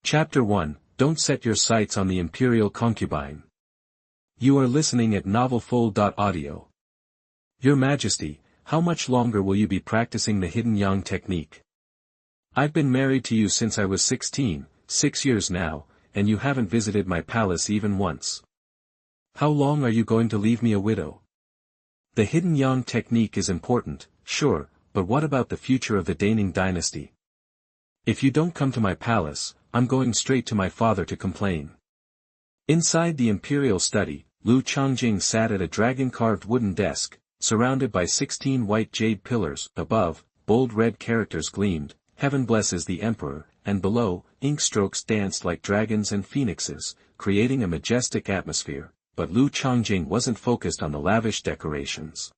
Chapter 1, Don't Set Your Sights on the Imperial Concubine. You are listening at novelfull.audio. Your Majesty, how much longer will you be practicing the hidden yang technique? I've been married to you since I was 16, 6 years now, and you haven't visited my palace even once. How long are you going to leave me a widow? The hidden yang technique is important, sure, but what about the future of the Daning dynasty? If you don't come to my palace, I'm going straight to my father to complain. Inside the imperial study, Lu Changjing sat at a dragon-carved wooden desk, surrounded by 16 white jade pillars. Above, bold red characters gleamed, "Heaven blesses the Emperor," and below, ink strokes danced like dragons and phoenixes, creating a majestic atmosphere. But Lu Changjing wasn't focused on the lavish decorations.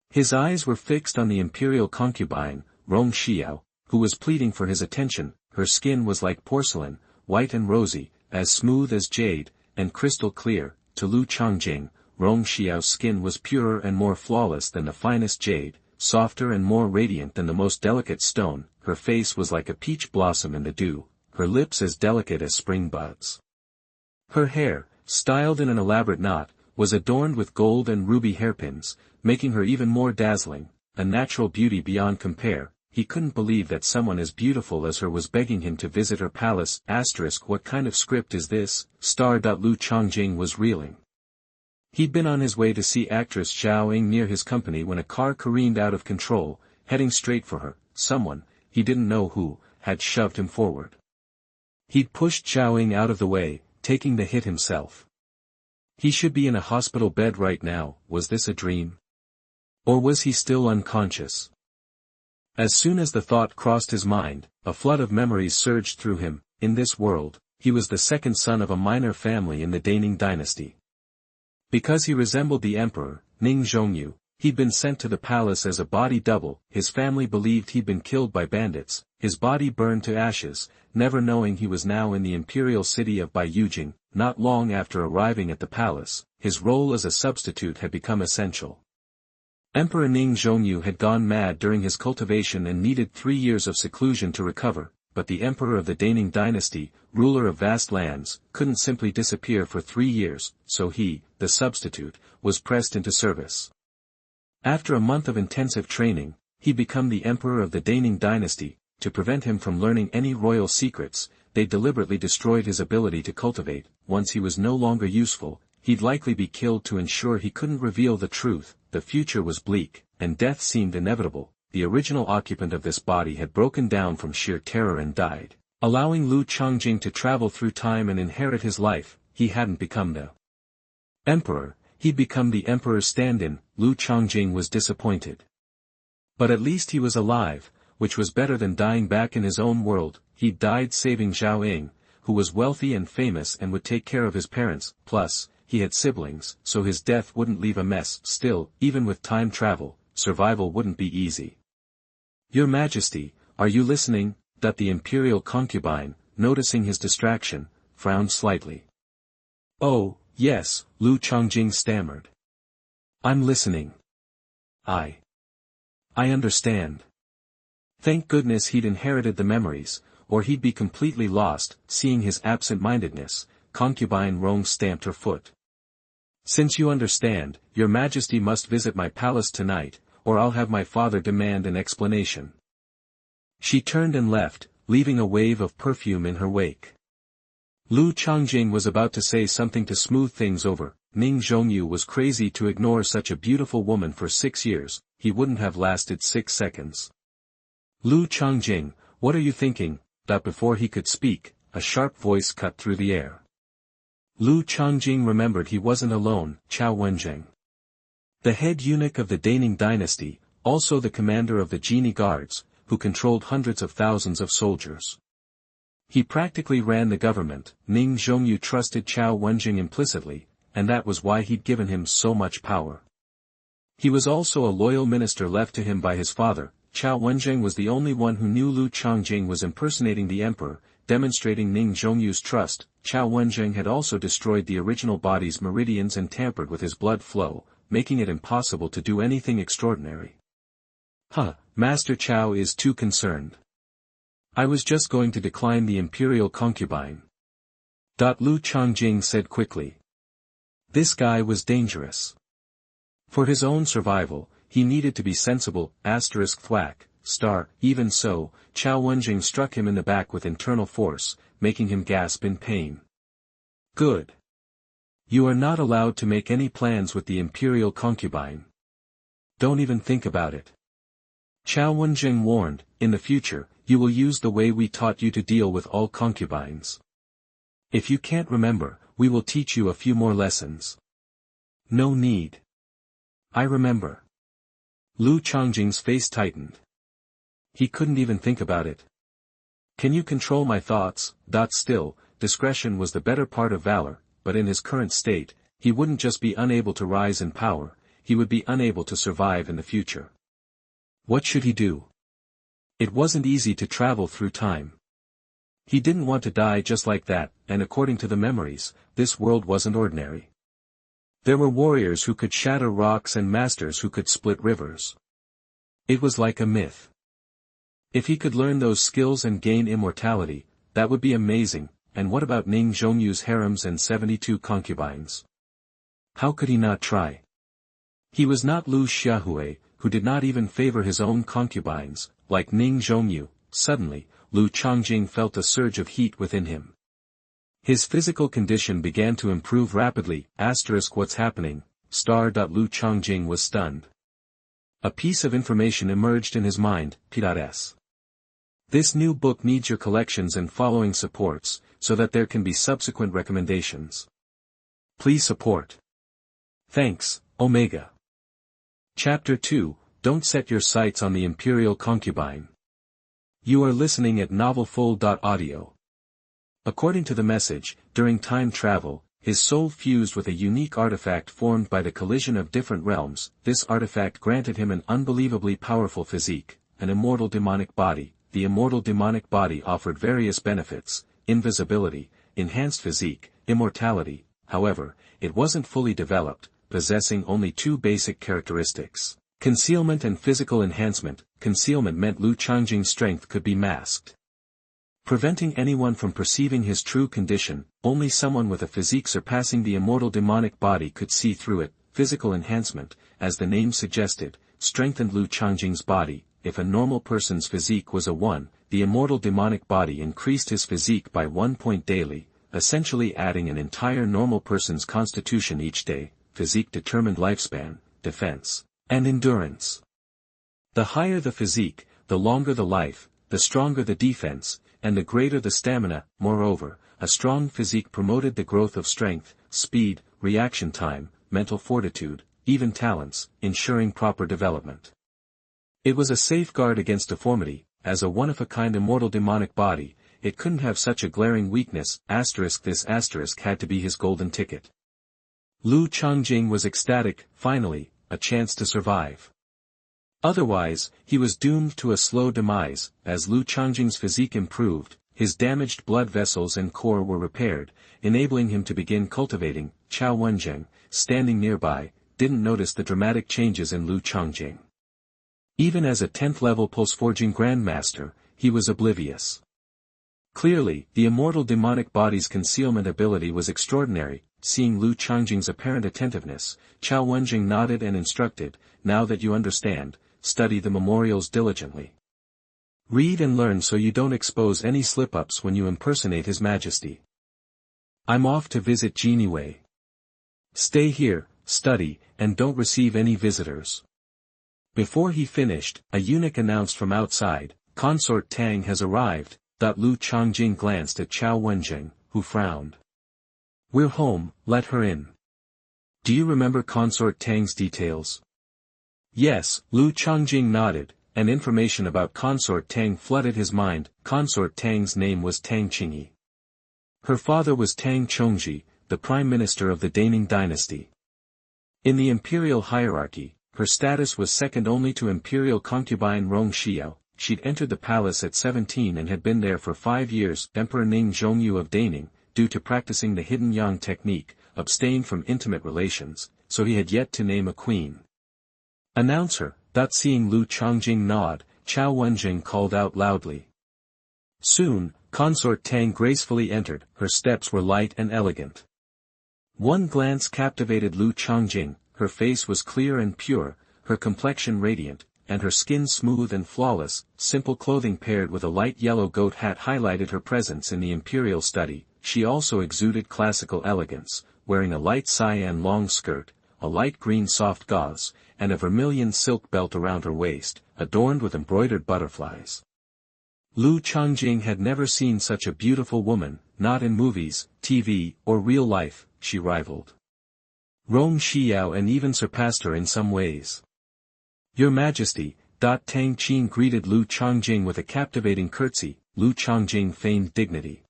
His eyes were fixed on the imperial concubine, Rong Xiao, who was pleading for his attention. Her skin was like porcelain, white and rosy, as smooth as jade, and crystal clear. To Lu Changjing, Rong Xiao's skin was purer and more flawless than the finest jade, softer and more radiant than the most delicate stone. Her face was like a peach blossom in the dew, her lips as delicate as spring buds. Her hair, styled in an elaborate knot, was adorned with gold and ruby hairpins, making her even more dazzling, a natural beauty beyond compare. He couldn't believe that someone as beautiful as her was begging him to visit her palace. What kind of script is this? Lu Changjing was reeling. He'd been on his way to see actress Xiao Ying near his company when a car careened out of control, heading straight for her. Someone, he didn't know who, had shoved him forward. He'd pushed Xiao Ying out of the way, taking the hit himself. He should be in a hospital bed right now. Was this a dream? Or was he still unconscious? As soon as the thought crossed his mind, a flood of memories surged through him. In this world, he was the second son of a minor family in the Daning dynasty. Because he resembled the emperor, Ning Zhongyu, he'd been sent to the palace as a body double. His family believed he'd been killed by bandits, his body burned to ashes, never knowing he was now in the imperial city of Baiyujing. Not long after arriving at the palace, his role as a substitute had become essential. Emperor Ning Zhongyu had gone mad during his cultivation and needed 3 years of seclusion to recover, but the emperor of the Daning dynasty, ruler of vast lands, couldn't simply disappear for 3 years, so he, the substitute, was pressed into service. After a month of intensive training, he became the emperor of the Daning dynasty. To prevent him from learning any royal secrets, they deliberately destroyed his ability to cultivate. Once he was no longer useful, he'd likely be killed to ensure he couldn't reveal the truth. The future was bleak, and death seemed inevitable. The original occupant of this body had broken down from sheer terror and died, allowing Lu Changjing to travel through time and inherit his life. He hadn't become the emperor, he'd become the emperor's stand-in. Lu Changjing was disappointed. But at least he was alive, which was better than dying back in his own world. He died saving Xiao Ying, who was wealthy and famous and would take care of his parents. Plus, he had siblings, so his death wouldn't leave a mess. Still, even with time travel, survival wouldn't be easy. Your Majesty, are you listening? The imperial concubine, noticing his distraction, frowned slightly. Oh, yes, Lu Changjing stammered. I'm listening. I understand. Thank goodness he'd inherited the memories, or he'd be completely lost. Seeing his absent-mindedness, concubine Rong stamped her foot. Since you understand, Your Majesty must visit my palace tonight, or I'll have my father demand an explanation. She turned and left, leaving a wave of perfume in her wake. Lu Changjing was about to say something to smooth things over. Ning Zhongyu was crazy to ignore such a beautiful woman for 6 years. He wouldn't have lasted 6 seconds. Lu Changjing, what are you thinking? Before he could speak, a sharp voice cut through the air. Lu Changjing remembered he wasn't alone. Xuanhuan, the head eunuch of the Daning dynasty, also the commander of the genie guards, who controlled hundreds of thousands of soldiers. He practically ran the government. Ning Zhongyu trusted Xuanhuan implicitly, and that was why he'd given him so much power. He was also a loyal minister left to him by his father. Xuanhuan was the only one who knew Lu Changjing was impersonating the emperor, demonstrating Ning Zhongyu's trust. Xuanhuan had also destroyed the original body's meridians and tampered with his blood flow, making it impossible to do anything extraordinary. Master Cao is too concerned. I was just going to decline the Imperial Concubine. Lu Changjing said quickly. This guy was dangerous. For his own survival, he needed to be sensible, thwack, star. Even so, Xuanhuan struck him in the back with internal force, making him gasp in pain. Good. You are not allowed to make any plans with the Imperial Concubine. Don't even think about it. Xuanhuan warned, in the future, you will use the way we taught you to deal with all concubines. If you can't remember, we will teach you a few more lessons. No need. I remember. Lu Changjing's face tightened. He couldn't even think about it. Can you control my thoughts? Still, discretion was the better part of valor, but in his current state, he wouldn't just be unable to rise in power, he would be unable to survive in the future. What should he do? It wasn't easy to travel through time. He didn't want to die just like that, and according to the memories, this world wasn't ordinary. There were warriors who could shatter rocks and masters who could split rivers. It was like a myth. If he could learn those skills and gain immortality, that would be amazing. And what about Ning Zhongyu's harems and 72 concubines? How could he not try? He was not Lu Xiaohui, who did not even favor his own concubines, like Ning Zhongyu. Suddenly, Lu Changjing felt a surge of heat within him. His physical condition began to improve rapidly. What's happening? Lu Changjing was stunned. A piece of information emerged in his mind. P.S. This new book needs your collections and following supports, so that there can be subsequent recommendations. Please support. Thanks, Omega. Chapter 2, Don't Set Your Sights on the Imperial Concubine. You are listening at novelfull.audio. According to the message, during time travel, his soul fused with a unique artifact formed by the collision of different realms. This artifact granted him an unbelievably powerful physique, an immortal demonic body. The immortal demonic body offered various benefits: invisibility, enhanced physique, immortality. However, it wasn't fully developed, possessing only two basic characteristics: concealment and physical enhancement. Concealment meant Lu Changjing's strength could be masked, preventing anyone from perceiving his true condition. Only someone with a physique surpassing the immortal demonic body could see through it. Physical enhancement, as the name suggested, strengthened Lu Changjing's body. If a normal person's physique was a 1, the immortal demonic body increased his physique by 1 point daily, essentially adding an entire normal person's constitution each day. Physique determined lifespan, defense, and endurance. The higher the physique, the longer the life, the stronger the defense, and the greater the stamina. Moreover, a strong physique promoted the growth of strength, speed, reaction time, mental fortitude, even talents, ensuring proper development. It was a safeguard against deformity. As a one-of-a-kind immortal demonic body, it couldn't have such a glaring weakness. This asterisk had to be his golden ticket. Lu Changjing was ecstatic. Finally, a chance to survive. Otherwise, he was doomed to a slow demise. As Lu Changjing's physique improved, his damaged blood vessels and core were repaired, enabling him to begin cultivating. Xuanhuan, standing nearby, didn't notice the dramatic changes in Lu Changjing. Even as a 10th-level pulse-forging grandmaster, he was oblivious. Clearly, the immortal demonic body's concealment ability was extraordinary. Seeing Lu Changjing's apparent attentiveness, Xuanhuan nodded and instructed, "Now that you understand, study the memorials diligently. Read and learn so you don't expose any slip-ups when you impersonate His Majesty. I'm off to visit Genie Wei. Stay here, study, and don't receive any visitors." Before he finished, a eunuch announced from outside, "Consort Tang has arrived." Lu Changjing glanced at Xuanhuan, who frowned. "We're home, let her in." "Do you remember Consort Tang's details?" "Yes," Lu Changjing nodded, and information about Consort Tang flooded his mind. Consort Tang's name was Tang Qingyi. Her father was Tang Chongji, the prime minister of the Daning dynasty. In the imperial hierarchy, her status was second only to Imperial Concubine Rong Xiao. She'd entered the palace at 17 and had been there for 5 years. Emperor Ning Zhongyu of Daning, due to practicing the hidden yang technique, abstained from intimate relations, so he had yet to name a queen. "Announce her." Seeing Lu Changjing nod, Xuanhuan called out loudly. Soon, consort Tang gracefully entered, her steps were light and elegant. One glance captivated Lu Changjing, her face was clear and pure, her complexion radiant, and her skin smooth and flawless. Simple clothing paired with a light yellow goat hat highlighted her presence in the imperial study. She also exuded classical elegance, wearing a light cyan long skirt, a light green soft gauze, and a vermilion silk belt around her waist, adorned with embroidered butterflies. Lu Changjing had never seen such a beautiful woman, not in movies, TV, or real life. She rivaled Rome Xiao and even surpassed her in some ways. Your Majesty, Tang Qin greeted Lu Changjing with a captivating curtsy. Lu Changjing feigned dignity.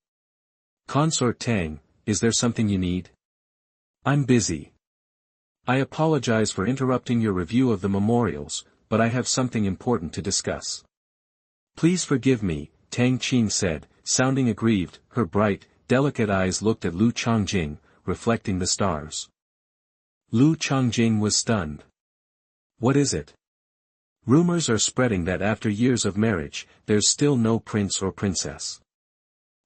Consort Tang, is there something you need? I'm busy. I apologize for interrupting your review of the memorials, but I have something important to discuss. Please forgive me, Tang Qin said, sounding aggrieved. Her bright, delicate eyes looked at Lu Changjing, reflecting the stars. Lu Changjing was stunned. What is it? Rumors are spreading that after years of marriage, there's still no prince or princess.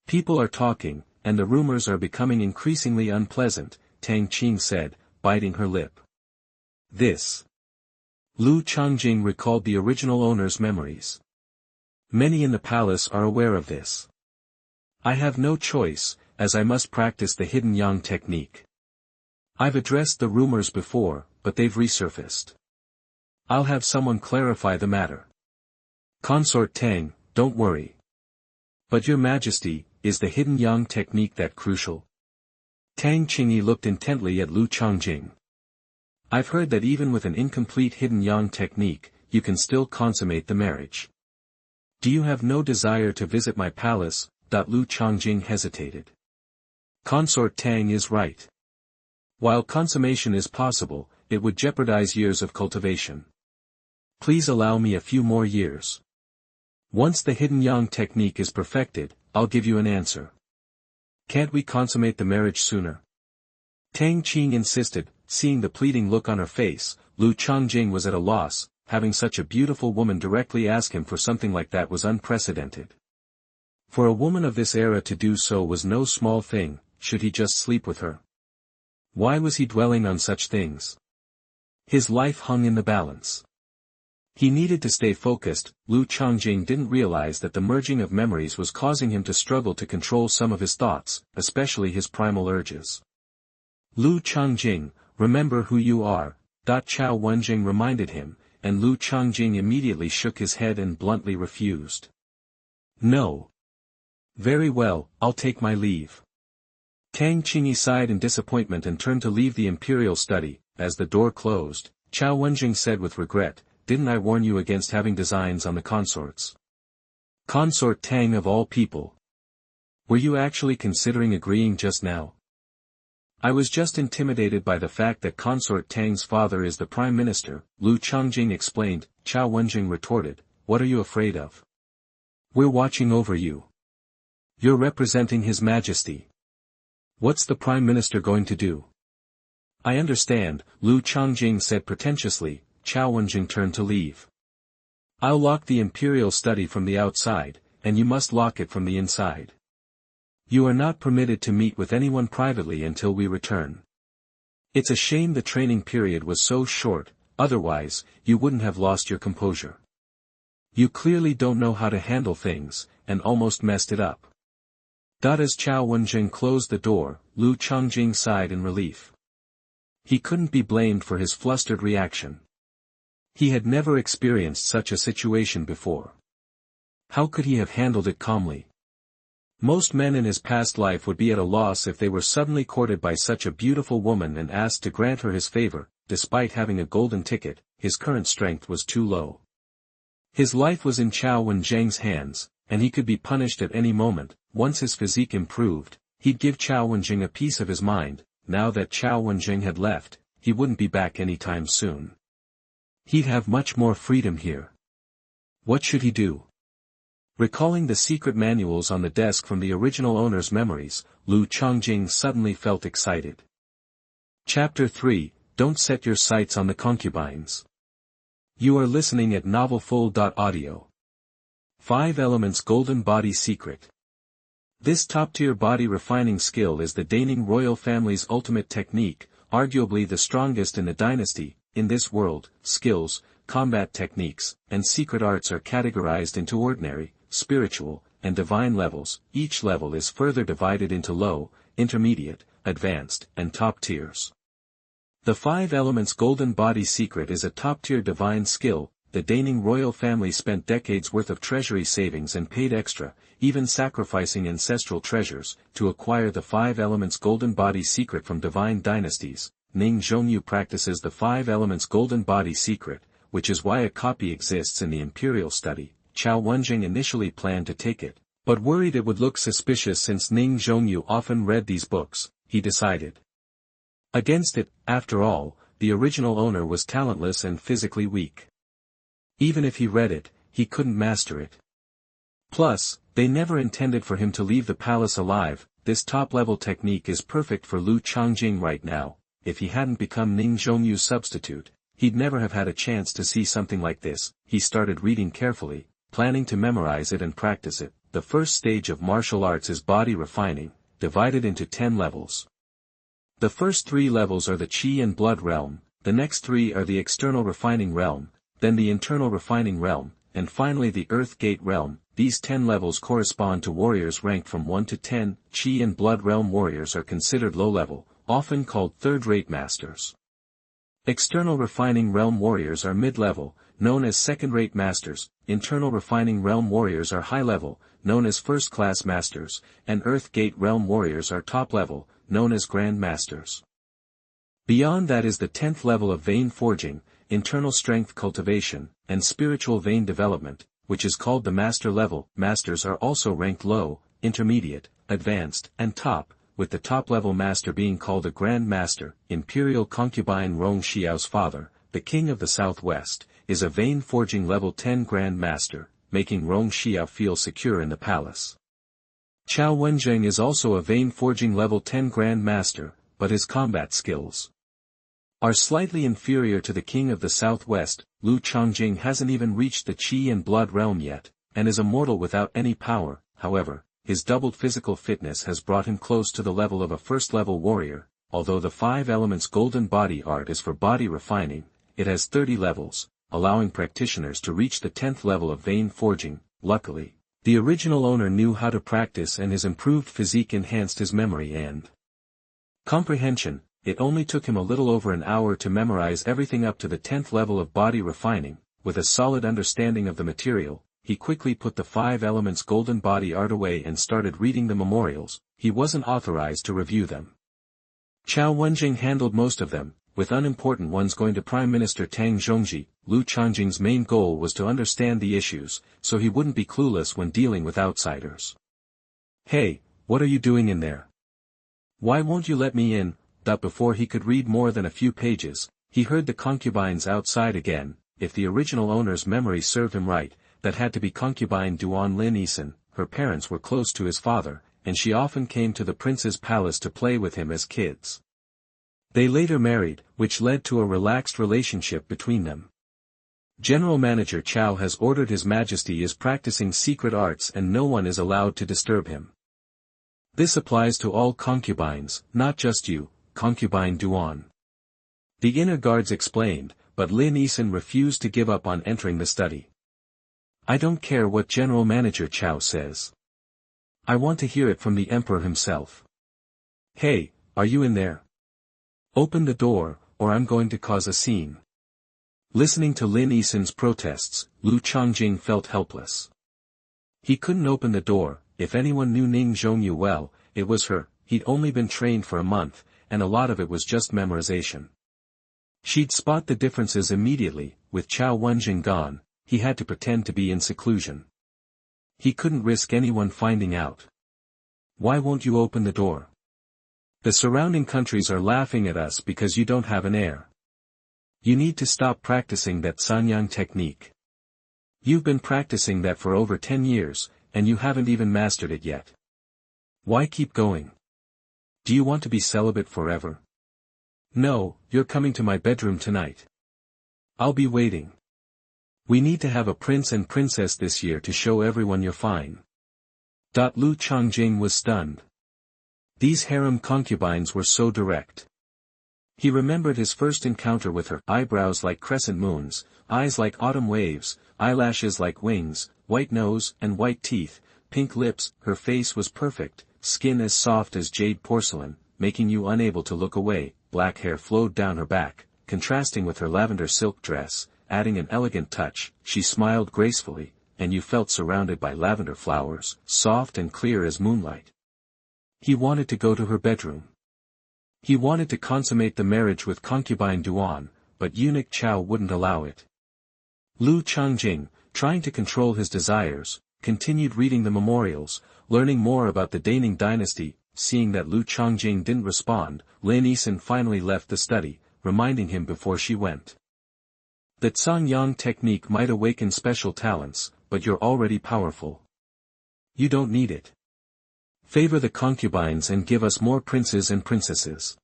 People are talking, and the rumors are becoming increasingly unpleasant, Tang Qin said, biting her lip. This. Lu Changjing recalled the original owner's memories. Many in the palace are aware of this. I have no choice, as I must practice the hidden yang technique. I've addressed the rumors before, but they've resurfaced. I'll have someone clarify the matter. Consort Tang, don't worry. But Your Majesty, is the hidden yang technique that crucial? Tang Qingyi looked intently at Lu Changjing. I've heard that even with an incomplete hidden yang technique, you can still consummate the marriage. Do you have no desire to visit my palace? Lu Changjing hesitated. Consort Tang is right. While consummation is possible, it would jeopardize years of cultivation. Please allow me a few more years. Once the hidden yang technique is perfected, I'll give you an answer. Can't we consummate the marriage sooner? Tang Qin insisted. Seeing the pleading look on her face, Lu Changjing was at a loss. Having such a beautiful woman directly ask him for something like that was unprecedented. For a woman of this era to do so was no small thing. Should he just sleep with her? Why was he dwelling on such things? His life hung in the balance. He needed to stay focused. Lu Changjing didn't realize that the merging of memories was causing him to struggle to control some of his thoughts, especially his primal urges. Lu Changjing, remember who you are, Xuanhuan reminded him, and Lu Changjing immediately shook his head and bluntly refused. No. Very well, I'll take my leave. Tang Qingyi sighed in disappointment and turned to leave the imperial study. As the door closed, Xuanhuan said with regret, didn't I warn you against having designs on the consorts? Consort Tang of all people. Were you actually considering agreeing just now? I was just intimidated by the fact that Consort Tang's father is the Prime Minister, Lu Changjing explained. Xuanhuan retorted, what are you afraid of? We're watching over you. You're representing His Majesty. What's the Prime Minister going to do? I understand, Lu Changjing said pretentiously. Xuanhuan turned to leave. I'll lock the imperial study from the outside, and you must lock it from the inside. You are not permitted to meet with anyone privately until we return. It's a shame the training period was so short, otherwise, you wouldn't have lost your composure. You clearly don't know how to handle things, and almost messed it up. As Xuanhuan closed the door, Lu Changjing sighed in relief. He couldn't be blamed for his flustered reaction. He had never experienced such a situation before. How could he have handled it calmly? Most men in his past life would be at a loss if they were suddenly courted by such a beautiful woman and asked to grant her his favor. Despite having a golden ticket, his current strength was too low. His life was in Xuanhuan's hands, and he could be punished at any moment. Once his physique improved, he'd give Xuanhuan a piece of his mind. Now that Xuanhuan had left, he wouldn't be back anytime soon. He'd have much more freedom here. What should he do? Recalling the secret manuals on the desk from the original owner's memories, Lu Changjing suddenly felt excited. Chapter 3, Don't Set Your Sights on the Concubines. You are listening at novelfull.audio. 5 Elements Golden Body Secret. This top-tier body refining skill is the Daning royal family's ultimate technique, arguably the strongest in the dynasty. In this world, skills, combat techniques, and secret arts are categorized into ordinary, spiritual, and divine levels. Each level is further divided into low, intermediate, advanced, and top tiers. The 5 Elements Golden Body Secret is a top-tier divine skill. The Daning royal family spent decades worth of treasury savings and paid extra, even sacrificing ancestral treasures, to acquire the 5 Elements Golden Body Secret from divine dynasties. Ning Zhongyu practices the 5 Elements Golden Body Secret, which is why a copy exists in the Imperial study. Xuanhuan initially planned to take it, but worried it would look suspicious since Ning Zhongyu often read these books. He decided against it. After all, the original owner was talentless and physically weak. Even if he read it, he couldn't master it. Plus, they never intended for him to leave the palace alive. This top-level technique is perfect for Lu Changjing right now. If he hadn't become Ning Zhongyu's substitute, he'd never have had a chance to see something like this. He started reading carefully, planning to memorize it and practice it. The first stage of martial arts is body refining, divided into 10 levels. The first 3 levels are the Qi and Blood realm, the next 3 are the external refining realm, then the internal refining realm, and finally the Earth Gate realm. These 10 levels correspond to warriors ranked from 1 to 10. Qi and Blood realm warriors are considered low-level, often called third-rate masters. External refining realm warriors are mid-level, known as second-rate masters. Internal refining realm warriors are high-level, known as first-class masters, and Earth Gate realm warriors are top-level, known as Grand Masters. Beyond that is the 10th level of vein forging, internal strength cultivation, and spiritual vein development, which is called the Master level. Masters are also ranked low, intermediate, advanced, and top, with the top-level master being called a Grand Master. Imperial Concubine Rong Xiao's father, the King of the Southwest, is a vein forging level 10 Grand Master, making Rong Xiao feel secure in the palace. Chao Wenjing is also a vein forging level 10 Grand Master, but his combat skills are slightly inferior to the King of the Southwest. Lu Changjing hasn't even reached the Qi and Blood realm yet, and is a mortal without any power. However, his doubled physical fitness has brought him close to the level of a first-level warrior. Although the 5 Elements Golden Body art is for body refining, it has 30 levels, allowing practitioners to reach the 10th level of vein forging. Luckily, the original owner knew how to practice, and his improved physique enhanced his memory and comprehension. It only took him a little over an hour to memorize everything up to the 10th level of body refining. With a solid understanding of the material, he quickly put the 5 Elements Golden Body art away and started reading the memorials. He wasn't authorized to review them. Chao Wenjing handled most of them, with unimportant ones going to Prime Minister Tang Zhongji. Lu Changjing's main goal was to understand the issues, so he wouldn't be clueless when dealing with outsiders. "Hey, what are you doing in there? Why won't you let me in?" Before he could read more than a few pages, he heard the concubines outside again. If the original owner's memory served him right, that had to be concubine Duan Lin Yisan. Her parents were close to his father, and she often came to the prince's palace to play with him as kids. They later married, which led to a relaxed relationship between them. General Manager Cao has ordered His Majesty is practicing secret arts and no one is allowed to disturb him. This applies to all concubines, not just you, concubine Duan. The inner guards explained, but Lin Yisan refused to give up on entering the study. "I don't care what General Manager Cao says. I want to hear it from the Emperor himself. Hey, are you in there? Open the door, or I'm going to cause a scene." Listening to Lin Yisan's protests, Lu Changjing felt helpless. He couldn't open the door. If anyone knew Ning Zhongyu well, it was her. He'd only been trained for a month, and a lot of it was just memorization. She'd spot the differences immediately. With Chao Wenjing gone, he had to pretend to be in seclusion. He couldn't risk anyone finding out. "Why won't you open the door? The surrounding countries are laughing at us because you don't have an heir. You need to stop practicing that Sanyang technique. You've been practicing that for over 10 years, and you haven't even mastered it yet. Why keep going? Do you want to be celibate forever? No, you're coming to my bedroom tonight. I'll be waiting." We need to have a prince and princess this year to show everyone you're fine. Lu Changjing was stunned. These harem concubines were so direct. He remembered his first encounter with her: eyebrows like crescent moons, eyes like autumn waves, eyelashes like wings, white nose and white teeth, pink lips. Her face was perfect, skin as soft as jade porcelain, making you unable to look away. Black hair flowed down her back, contrasting with her lavender silk dress, adding an elegant touch. She smiled gracefully, and you felt surrounded by lavender flowers, soft and clear as moonlight. He wanted to go to her bedroom. He wanted to consummate the marriage with concubine Duan, but Eunuch Cao wouldn't allow it. Lu Changjing, trying to control his desires, continued reading the memorials, learning more about the Daning dynasty. Seeing that Lu Changjing didn't respond, Lin Yisan finally left the study, reminding him before she went. That Xuanhuan technique might awaken special talents, but you're already powerful. You don't need it. Favor the concubines and give us more princes and princesses.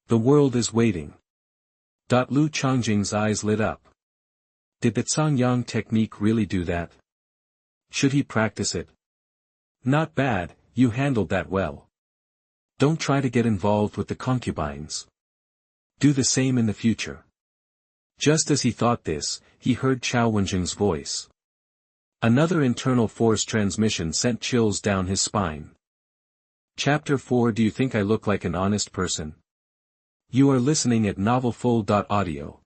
The world is waiting. Lu Changjing's eyes lit up. Did the Xuanhuan technique really do that? Should he practice it? Not bad, you handled that well. Don't try to get involved with the concubines. Do the same in the future. Just as he thought this, he heard Xuanhuan's voice. Another internal force transmission sent chills down his spine. Chapter 4. Do you think I look like an honest person? You are listening at novelfull.audio.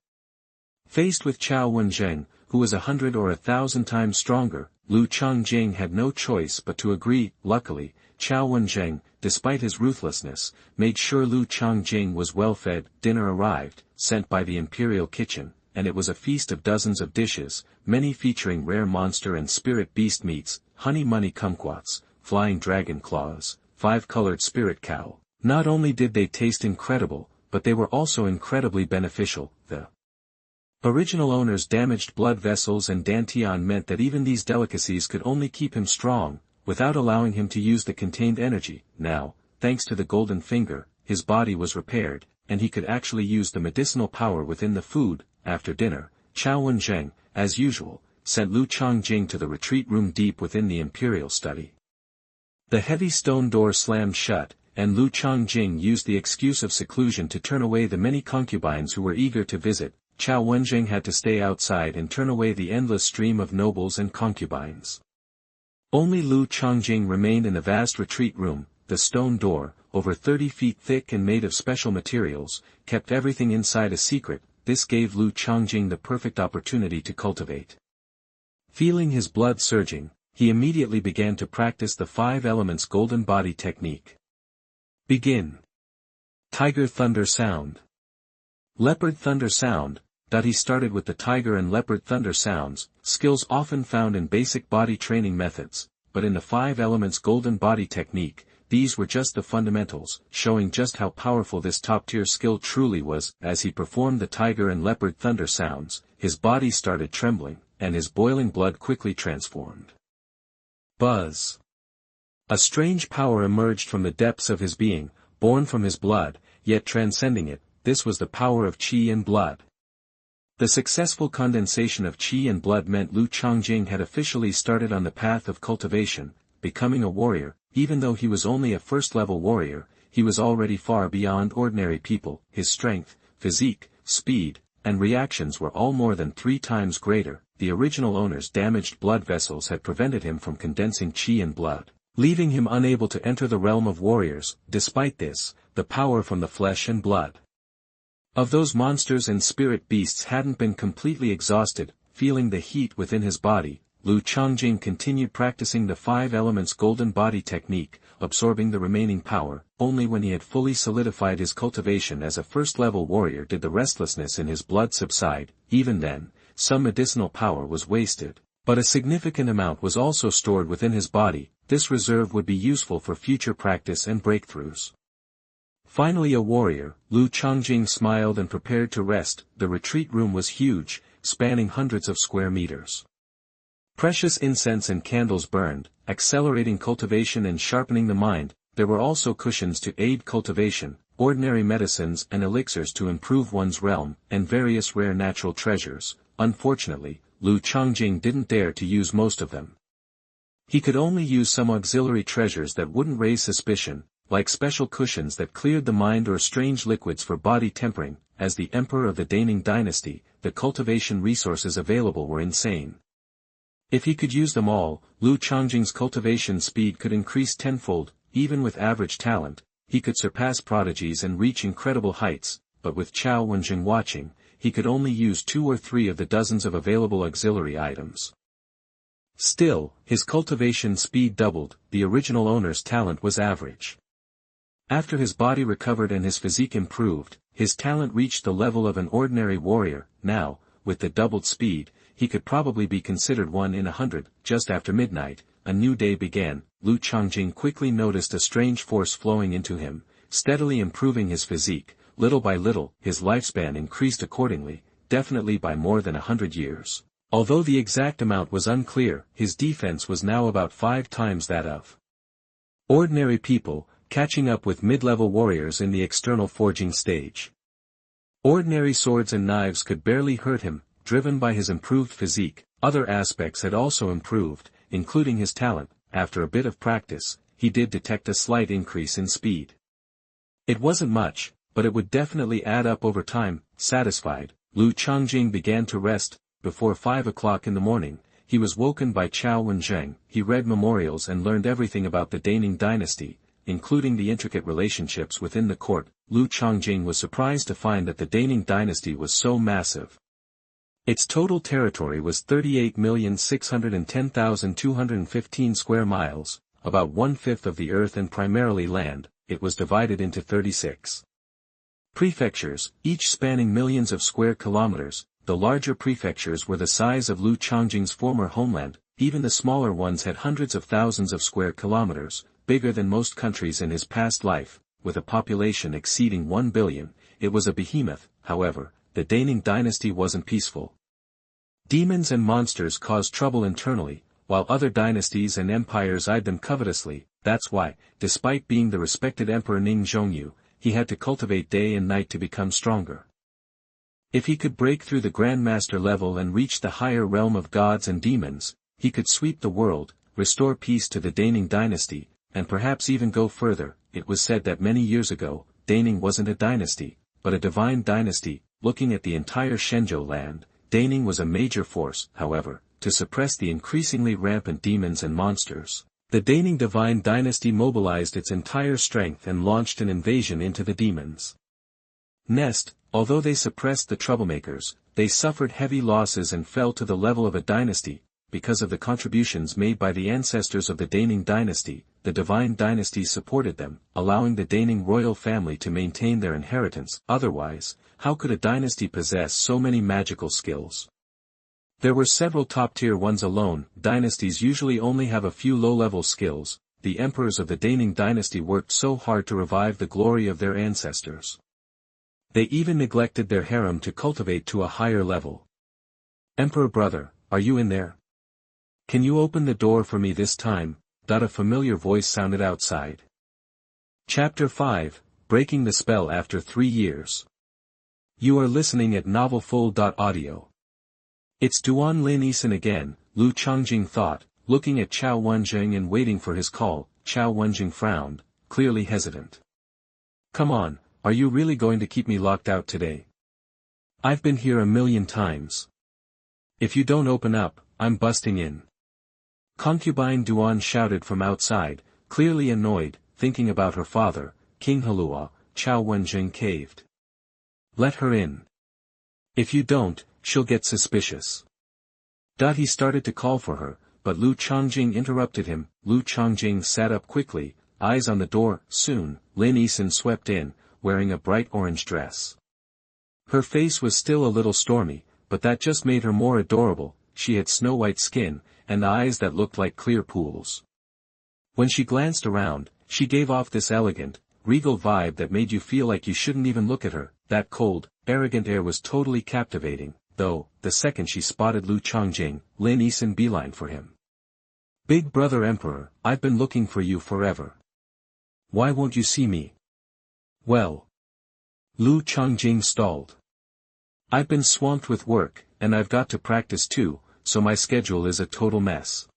Faced with Xuanhuan, who was 100 or 1,000 times stronger, Lu Changjing had no choice but to agree. Luckily, Xuanhuan, despite his ruthlessness, made sure Lu Changjing was well fed. Dinner arrived, sent by the Imperial kitchen, and it was a feast of dozens of dishes, many featuring rare monster and spirit beast meats, honey money kumquats, flying dragon claws, 5-colored spirit cow. Not only did they taste incredible, but they were also incredibly beneficial. The original owner's damaged blood vessels and dantian meant that even these delicacies could only keep him strong, without allowing him to use the contained energy. Now, thanks to the golden finger, his body was repaired, and he could actually use the medicinal power within the food. After dinner, Xuanhuan, as usual, sent Lu Changjing to the retreat room deep within the imperial study. The heavy stone door slammed shut, and Lu Changjing used the excuse of seclusion to turn away the many concubines who were eager to visit. Xuanhuan had to stay outside and turn away the endless stream of nobles and concubines. Only Lu Changjing remained in the vast retreat room. The stone door, over 30 feet thick and made of special materials, kept everything inside a secret. This gave Lu Changjing the perfect opportunity to cultivate. Feeling his blood surging, he immediately began to practice the 5 elements golden body technique. Begin. Tiger thunder sound. Leopard thunder sound. He started with the tiger and leopard thunder sounds, skills often found in basic body training methods, but in the 5 elements golden body technique, these were just the fundamentals, showing just how powerful this top-tier skill truly was. As he performed the tiger and leopard thunder sounds, his body started trembling, and his boiling blood quickly transformed. Buzz. A strange power emerged from the depths of his being, born from his blood, yet transcending it. This was the power of qi and blood. The successful condensation of qi and blood meant Lu Changjing had officially started on the path of cultivation, becoming a warrior. Even though he was only a first-level warrior, he was already far beyond ordinary people. His strength, physique, speed, and reactions were all more than 3 times greater. The original owner's damaged blood vessels had prevented him from condensing qi and blood, leaving him unable to enter the realm of warriors. Despite this, the power from the flesh and blood of those monsters and spirit beasts hadn't been completely exhausted. Feeling the heat within his body, Lu Changjing continued practicing the 5 elements golden body technique, absorbing the remaining power. Only when he had fully solidified his cultivation as a first-level warrior did the restlessness in his blood subside. Even then, some medicinal power was wasted, but a significant amount was also stored within his body. This reserve would be useful for future practice and breakthroughs. Finally a warrior, Lu Changjing smiled and prepared to rest. The retreat room was huge, spanning hundreds of square meters. Precious incense and candles burned, accelerating cultivation and sharpening the mind. There were also cushions to aid cultivation, ordinary medicines and elixirs to improve one's realm, and various rare natural treasures. Unfortunately, Lu Changjing didn't dare to use most of them. He could only use some auxiliary treasures that wouldn't raise suspicion, like special cushions that cleared the mind or strange liquids for body tempering. As the emperor of the Daning dynasty, the cultivation resources available were insane. If he could use them all, Lu Changjing's cultivation speed could increase tenfold. Even with average talent, he could surpass prodigies and reach incredible heights, but with Xuanhuan watching, he could only use 2 or 3 of the dozens of available auxiliary items. Still, his cultivation speed doubled. The original owner's talent was average. After his body recovered and his physique improved, his talent reached the level of an ordinary warrior. Now, with the doubled speed, he could probably be considered 1 in 100. Just after midnight, a new day began. Lu Changjing quickly noticed a strange force flowing into him, steadily improving his physique. Little by little, his lifespan increased accordingly, definitely by more than 100 years. Although the exact amount was unclear, his defense was now about 5 times that of ordinary people, catching up with mid-level warriors in the external forging stage. Ordinary swords and knives could barely hurt him, driven by his improved physique. Other aspects had also improved, including his talent. After a bit of practice, he did detect a slight increase in speed. It wasn't much, but it would definitely add up over time. Satisfied, Lu Changjing began to rest. Before 5 o'clock in the morning, he was woken by Xuanhuan. He read memorials and learned everything about the Daning dynasty, including the intricate relationships within the court. Lu Changjing was surprised to find that the Daning dynasty was so massive. Its total territory was 38,610,215 square miles, about 1/5 of the earth and primarily land. It was divided into 36 prefectures, each spanning millions of square kilometers. The larger prefectures were the size of Lu Changjing's former homeland. Even the smaller ones had hundreds of thousands of square kilometers, bigger than most countries in his past life. With a population exceeding 1 billion, it was a behemoth. However, the Daning dynasty wasn't peaceful. Demons and monsters caused trouble internally, while other dynasties and empires eyed them covetously. That's why, despite being the respected Emperor Ning Zhongyu, he had to cultivate day and night to become stronger. If he could break through the Grandmaster level and reach the higher realm of gods and demons, he could sweep the world, restore peace to the Daning dynasty, and perhaps even go further. It was said that many years ago, Daning wasn't a dynasty, but a divine dynasty. Looking at the entire Shenzhou land, Daning was a major force. However, to suppress the increasingly rampant demons and monsters, the Daning divine dynasty mobilized its entire strength and launched an invasion into the demons' nest. Although they suppressed the troublemakers, they suffered heavy losses and fell to the level of a dynasty. Because of the contributions made by the ancestors of the Daning dynasty, the divine dynasty supported them, allowing the Daning royal family to maintain their inheritance. Otherwise, how could a dynasty possess so many magical skills? There were several top-tier ones alone. Dynasties usually only have a few low-level skills. The emperors of the Daning dynasty worked so hard to revive the glory of their ancestors. They even neglected their harem to cultivate to a higher level. "Emperor brother, are you in there? Can you open the door for me this time?" A familiar voice sounded outside. Chapter 5, Breaking the Spell After 3 Years. You are listening at novelfull.audio. It's Duan Lin Yisan again, Lu Changjing thought, looking at Xuanhuan and waiting for his call. Xuanhuan frowned, clearly hesitant. "Come on. Are you really going to keep me locked out today? I've been here a million times. If you don't open up, I'm busting in." Concubine Duan shouted from outside, clearly annoyed. Thinking about her father, King Halua, Xuanhuan caved. "Let her in. If you don't, she'll get suspicious." He started to call for her, but Lu Changjing interrupted him. Lu Changjing sat up quickly, eyes on the door. Soon, Lin Yisan swept in, wearing a bright orange dress. Her face was still a little stormy, but that just made her more adorable. She had snow-white skin, and eyes that looked like clear pools. When she glanced around, she gave off this elegant, regal vibe that made you feel like you shouldn't even look at her. That cold, arrogant air was totally captivating, though, the second she spotted Lu Changjing, Lin Yisan beelined for him. "Big brother Emperor, I've been looking for you forever. Why won't you see me?" "Well." Lu Changjing stalled. "I've been swamped with work, and I've got to practice too." so my schedule is a total mess.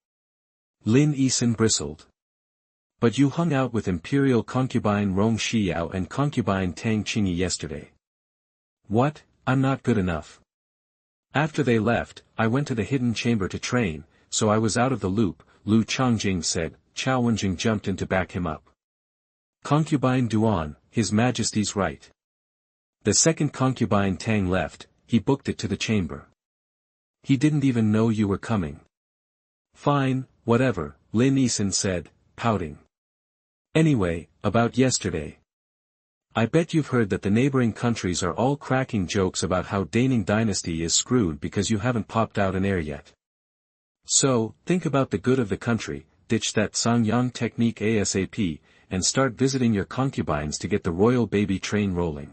Lin Yisan bristled. But you hung out with Imperial Concubine Rong Xiao and Concubine Tang Qingyi yesterday. What? I'm not good enough. After they left, I went to the hidden chamber to train, so I was out of the loop, Lu Changjing said. Xuanhuan jumped in to back him up. Concubine Duan, His Majesty's right. The second concubine Tang left, he booked it to the chamber. He didn't even know you were coming. Fine, whatever, Lin Yisan said, pouting. Anyway, about yesterday. I bet you've heard that the neighboring countries are all cracking jokes about how Daning Dynasty is screwed because you haven't popped out an heir yet. So, think about the good of the country, ditch that Songyang technique ASAP, and start visiting your concubines to get the royal baby train rolling.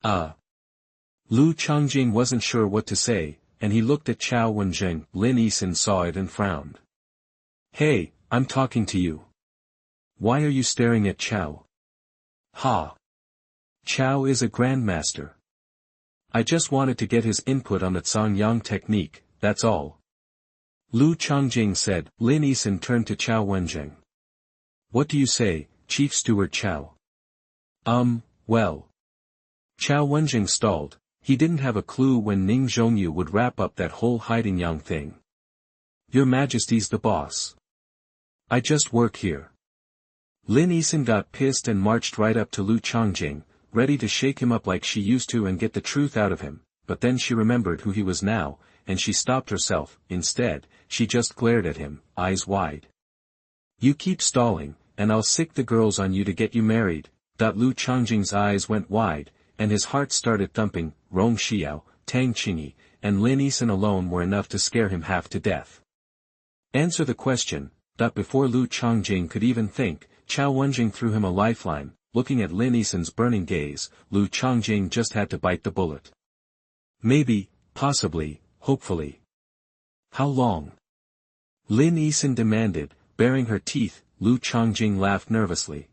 Lu Changjing wasn't sure what to say, and he looked at Xuanhuan. Lin Yisan saw it and frowned. Hey, I'm talking to you. Why are you staring at Cao? Ha! Cao is a grandmaster. I just wanted to get his input on the Songyang technique, that's all. Lu Changjing said. Lin Yisan turned to Xuanhuan. What do you say, Chief Steward Cao? Well. Xuanhuan stalled. He didn't have a clue when Ning Zhongyu would wrap up that whole hiding young thing. Your Majesty's the boss. I just work here. Lin Yisan got pissed and marched right up to Lu Changjing, ready to shake him up like she used to and get the truth out of him, but then she remembered who he was now, and she stopped herself. Instead, she just glared at him, eyes wide. You keep stalling, and I'll sick the girls on you to get you married. Lu Changjing's eyes went wide, and his heart started thumping. Rong Xiao, Tang Qingyi, and Lin Yisan alone were enough to scare him half to death. Answer the question. Before Lu Changjing could even think, Xuanhuan threw him a lifeline. Looking at Lin Yisan's burning gaze, Lu Changjing just had to bite the bullet. Maybe, possibly, hopefully. How long? Lin Yisan demanded, baring her teeth. Lu Changjing laughed nervously.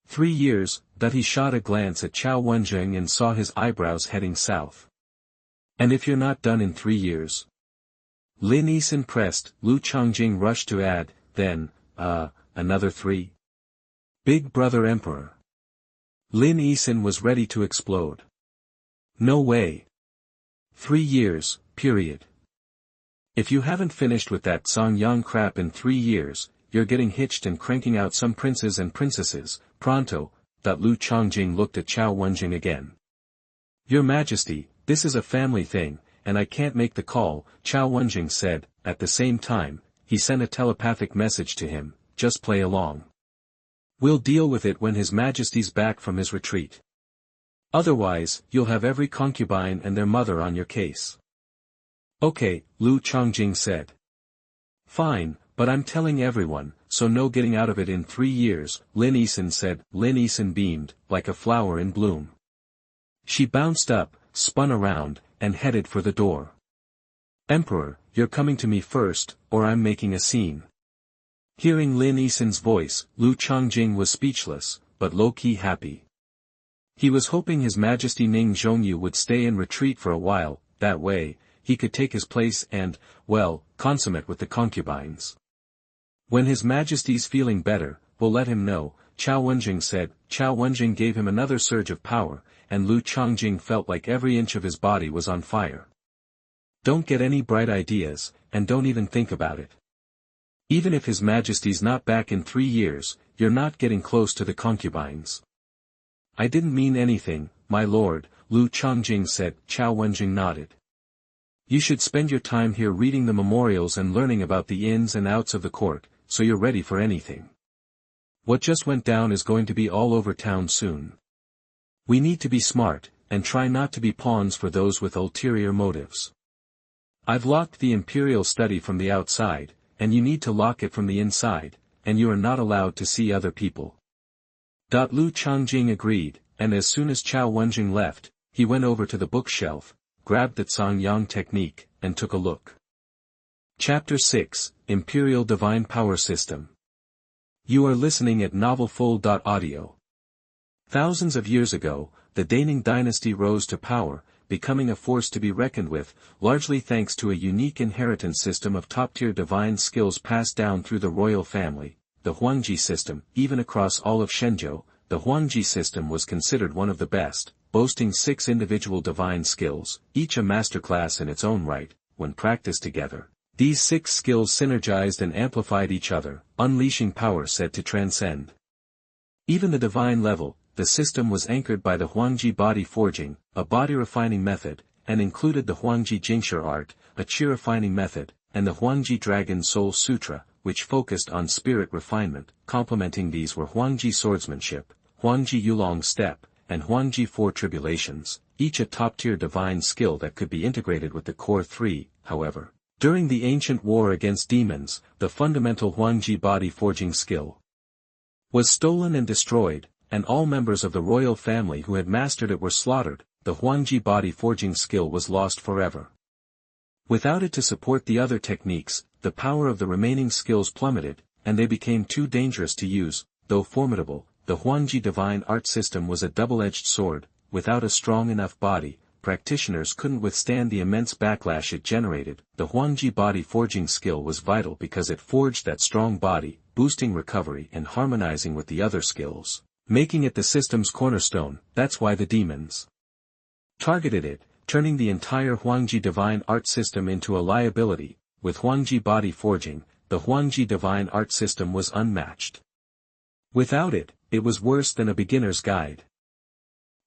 3 years. He shot a glance at Xuanhuan and saw his eyebrows heading south. And if you're not done in 3 years? Lin Yisan pressed. Lu Changjing rushed to add, then, another 3. Big Brother Emperor. Lin Yisan was ready to explode. No way. 3 years, period. If you haven't finished with that Songyang crap in 3 years, you're getting hitched and cranking out some princes and princesses, pronto. Lu Changjing looked at Xuanhuan again. Your Majesty, this is a family thing, and I can't make the call, Xuanhuan said. At the same time, he sent a telepathic message to him, just play along. We'll deal with it when His Majesty's back from his retreat. Otherwise, you'll have every concubine and their mother on your case. Okay, Lu Changjing said. Fine, but I'm telling everyone, so no getting out of it in 3 years, Lin Yisan said. Lin Yisan beamed, like a flower in bloom. She bounced up, spun around, and headed for the door. Emperor, you're coming to me first, or I'm making a scene. Hearing Lin Yisan's voice, Lu Changjing was speechless, but low-key happy. He was hoping His Majesty Ning Zhongyu would stay in retreat for a while. That way, he could take his place and, well, consummate with the concubines. When His Majesty's feeling better, we'll let him know, Xuanhuan said. Xuanhuan gave him another surge of power, and Lu Changjing felt like every inch of his body was on fire. Don't get any bright ideas, and don't even think about it. Even if His Majesty's not back in 3 years, you're not getting close to the concubines. I didn't mean anything, my lord, Lu Changjing said. Xuanhuan nodded. You should spend your time here reading the memorials and learning about the ins and outs of the court, so you're ready for anything. What just went down is going to be all over town soon. We need to be smart, and try not to be pawns for those with ulterior motives. I've locked the Imperial study from the outside, and you need to lock it from the inside, and you are not allowed to see other people. Lu Changjing agreed, and as soon as Xuanhuan left, he went over to the bookshelf, grabbed the Songyang technique, and took a look. Chapter 6, Imperial Divine Power System. You are listening at novelfull.audio. Thousands of years ago, the Daning dynasty rose to power, becoming a force to be reckoned with, largely thanks to a unique inheritance system of top-tier divine skills passed down through the royal family, the Huangji system. Even across all of Shenzhou, the Huangji system was considered one of the best, boasting 6 individual divine skills, each a masterclass in its own right. When practiced together, these 6 skills synergized and amplified each other, unleashing power said to transcend even the divine level. The system was anchored by the Huangji body forging, a body refining method, and included the Huangji Jingshi art, a chi refining method, and the Huangji Dragon Soul Sutra, which focused on spirit refinement. Complementing these were Huangji swordsmanship, Huangji Yulong step, and Huangji Four Tribulations, each a top-tier divine skill that could be integrated with the core 3, however. During the ancient war against demons, the fundamental Huangji body forging skill was stolen and destroyed, and all members of the royal family who had mastered it were slaughtered. The Huangji body forging skill was lost forever. Without it to support the other techniques, the power of the remaining skills plummeted, and they became too dangerous to use. Though formidable, the Huangji divine art system was a double-edged sword. Without a strong enough body, practitioners couldn't withstand the immense backlash it generated. The Huangji body forging skill was vital because it forged that strong body, boosting recovery and harmonizing with the other skills, making it the system's cornerstone. That's why the demons targeted it, turning the entire Huangji divine art system into a liability. With Huangji body forging, the Huangji divine art system was unmatched. Without it, it was worse than a beginner's guide.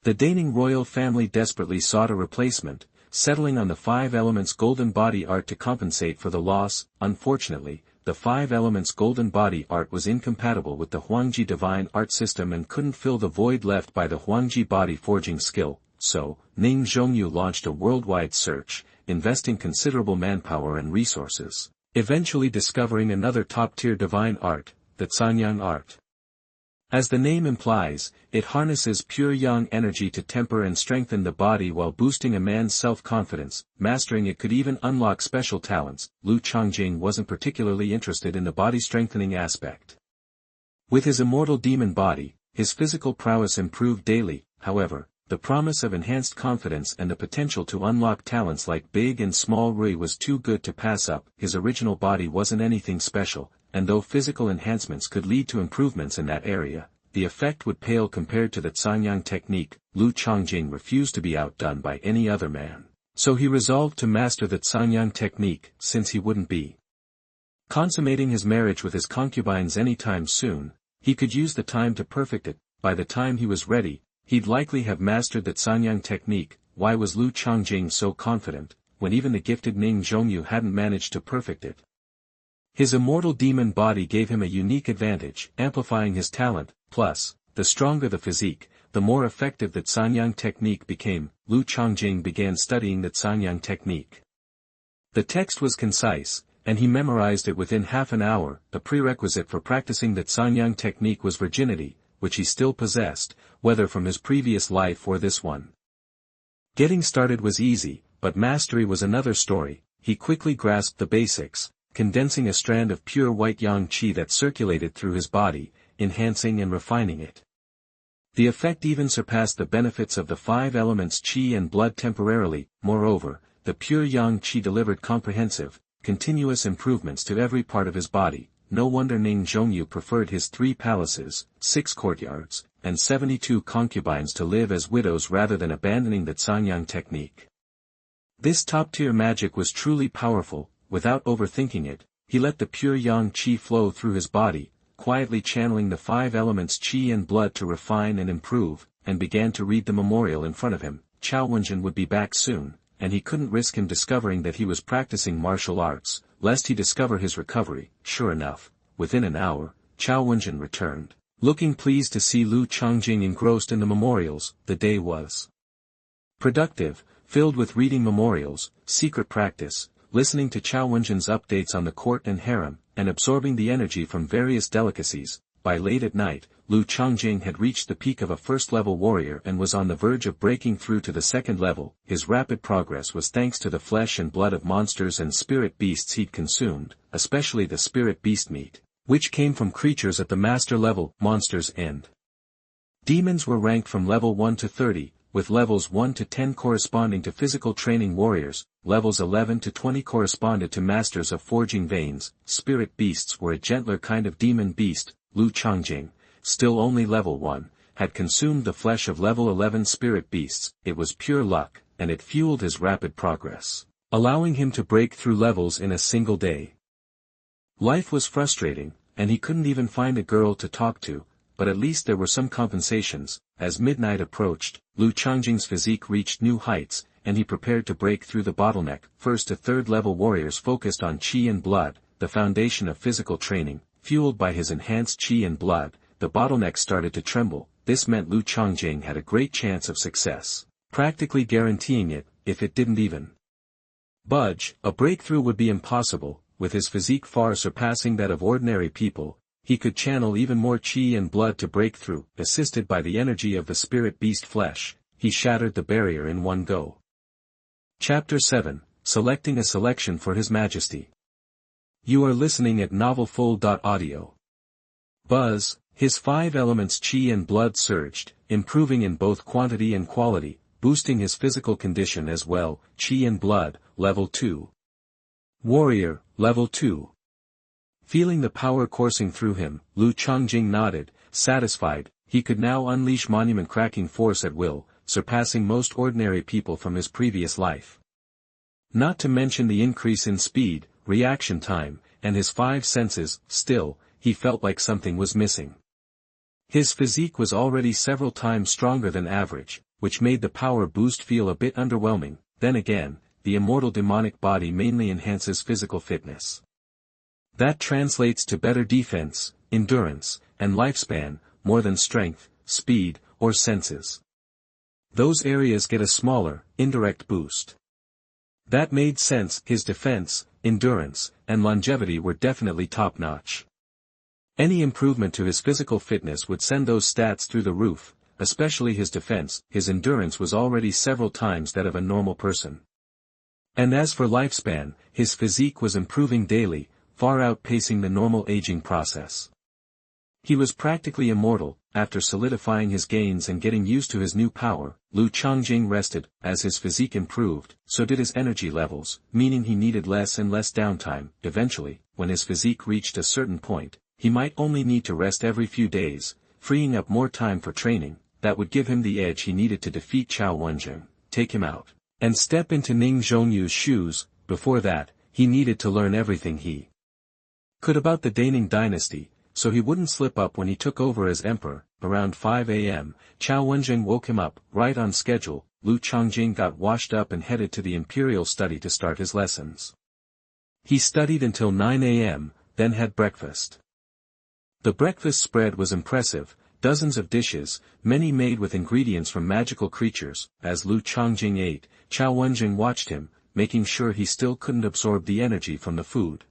The Daning royal family desperately sought a replacement, settling on the 5 elements golden body art to compensate for the loss. Unfortunately, the 5 elements golden body art was incompatible with the Huangji divine art system and couldn't fill the void left by the Huangji body forging skill. So, Ning Zhongyu launched a worldwide search, investing considerable manpower and resources, eventually discovering another top-tier divine art, the Xuanhuan art. As the name implies, it harnesses pure yang energy to temper and strengthen the body while boosting a man's self-confidence. Mastering it could even unlock special talents. Lu Changjing wasn't particularly interested in the body-strengthening aspect. With his immortal demon body, his physical prowess improved daily. However, the promise of enhanced confidence and the potential to unlock talents like Big and Small Rui was too good to pass up. His original body wasn't anything special, and though physical enhancements could lead to improvements in that area, the effect would pale compared to the Xuanhuan technique. Lu Changjing refused to be outdone by any other man, so he resolved to master the Xuanhuan technique. Since he wouldn't be consummating his marriage with his concubines anytime soon, he could use the time to perfect it. By the time he was ready, he'd likely have mastered the Xuanhuan technique. Why was Lu Changjing so confident, when even the gifted Ning Zhongyu hadn't managed to perfect it? His immortal demon body gave him a unique advantage, amplifying his talent. Plus, the stronger the physique, the more effective the Xuanhuan technique became. Lu Changjing began studying the Xuanhuan technique. The text was concise, and he memorized it within half an hour. The prerequisite for practicing the Xuanhuan technique was virginity, which he still possessed, whether from his previous life or this one. Getting started was easy, but mastery was another story. He quickly grasped the basics, condensing a strand of pure white yang qi that circulated through his body, enhancing and refining it. The effect even surpassed the benefits of the 5 elements qi and blood temporarily. Moreover, the pure yang qi delivered comprehensive, continuous improvements to every part of his body. No wonder Ning Zhongyu preferred his 3 palaces, 6 courtyards, and 72 concubines to live as widows rather than abandoning the Xuanhuan technique. This top-tier magic was truly powerful. Without overthinking it, he let the pure yang qi flow through his body, quietly channeling the 5 elements qi and blood to refine and improve, and began to read the memorial in front of him. Xuanhuan would be back soon, and he couldn't risk him discovering that he was practicing martial arts, lest he discover his recovery. Sure enough, within an hour, Xuanhuan returned, looking pleased to see Lu Changjing engrossed in the memorials. The day was productive, filled with reading memorials, secret practice, listening to Xuanhuan's updates on the court and harem, and absorbing the energy from various delicacies. By late at night, Lu Changjing had reached the peak of a first-level warrior and was on the verge of breaking through to the second level. His rapid progress was thanks to the flesh and blood of monsters and spirit beasts he'd consumed, especially the spirit beast meat, which came from creatures at the master level. Monsters and demons were ranked from level 1 to 30. with levels 1 to 10 corresponding to physical training warriors, levels 11 to 20 corresponded to masters of forging veins. Spirit beasts were a gentler kind of demon beast. Lu Changjing, still only level 1, had consumed the flesh of level 11 spirit beasts. It was pure luck, and it fueled his rapid progress, allowing him to break through levels in a single day. Life was frustrating, and he couldn't even find a girl to talk to, but at least there were some compensations. As midnight approached, Lu Changjing's physique reached new heights, and he prepared to break through the bottleneck. First to third level warriors focused on qi and blood, the foundation of physical training. Fueled by his enhanced qi and blood, the bottleneck started to tremble. This meant Lu Changjing had a great chance of success, practically guaranteeing it. If it didn't even budge, a breakthrough would be impossible. With his physique far surpassing that of ordinary people, he could channel even more qi and blood to break through. Assisted by the energy of the spirit beast flesh, he shattered the barrier in one go. Chapter 7, Selecting a Selection for His Majesty. You are listening at novelfull.audio. Buzz, his 5 elements qi and blood surged, improving in both quantity and quality, boosting his physical condition as well. Qi and blood, level 2. Warrior, level 2. Feeling the power coursing through him, Lu Changjing nodded, satisfied. He could now unleash monument-cracking force at will, surpassing most ordinary people from his previous life. Not to mention the increase in speed, reaction time, and his 5 senses. Still, he felt like something was missing. His physique was already several times stronger than average, which made the power boost feel a bit underwhelming. Then again, the immortal demonic body mainly enhances physical fitness. That translates to better defense, endurance, and lifespan, more than strength, speed, or senses. Those areas get a smaller, indirect boost. That made sense. His defense, endurance, and longevity were definitely top-notch. Any improvement to his physical fitness would send those stats through the roof, especially his defense. His endurance was already several times that of a normal person. And as for lifespan, his physique was improving daily, far outpacing the normal aging process. He was practically immortal. After solidifying his gains and getting used to his new power, Lu Changjing rested. As his physique improved, so did his energy levels, meaning he needed less and less downtime. Eventually, when his physique reached a certain point, he might only need to rest every few days, freeing up more time for training. That would give him the edge he needed to defeat Xuanhuan, take him out, and step into Ning Zhongyu's shoes. Before that, he needed to learn everything he could about the Daning dynasty, so he wouldn't slip up when he took over as emperor. Around 5 a.m., Xuanhuan woke him up, right on schedule. Lu Changjing got washed up and headed to the Imperial study to start his lessons. He studied until 9 a.m., then had breakfast. The breakfast spread was impressive, dozens of dishes, many made with ingredients from magical creatures. As Lu Changjing ate, Xuanhuan watched him, making sure he still couldn't absorb the energy from the food.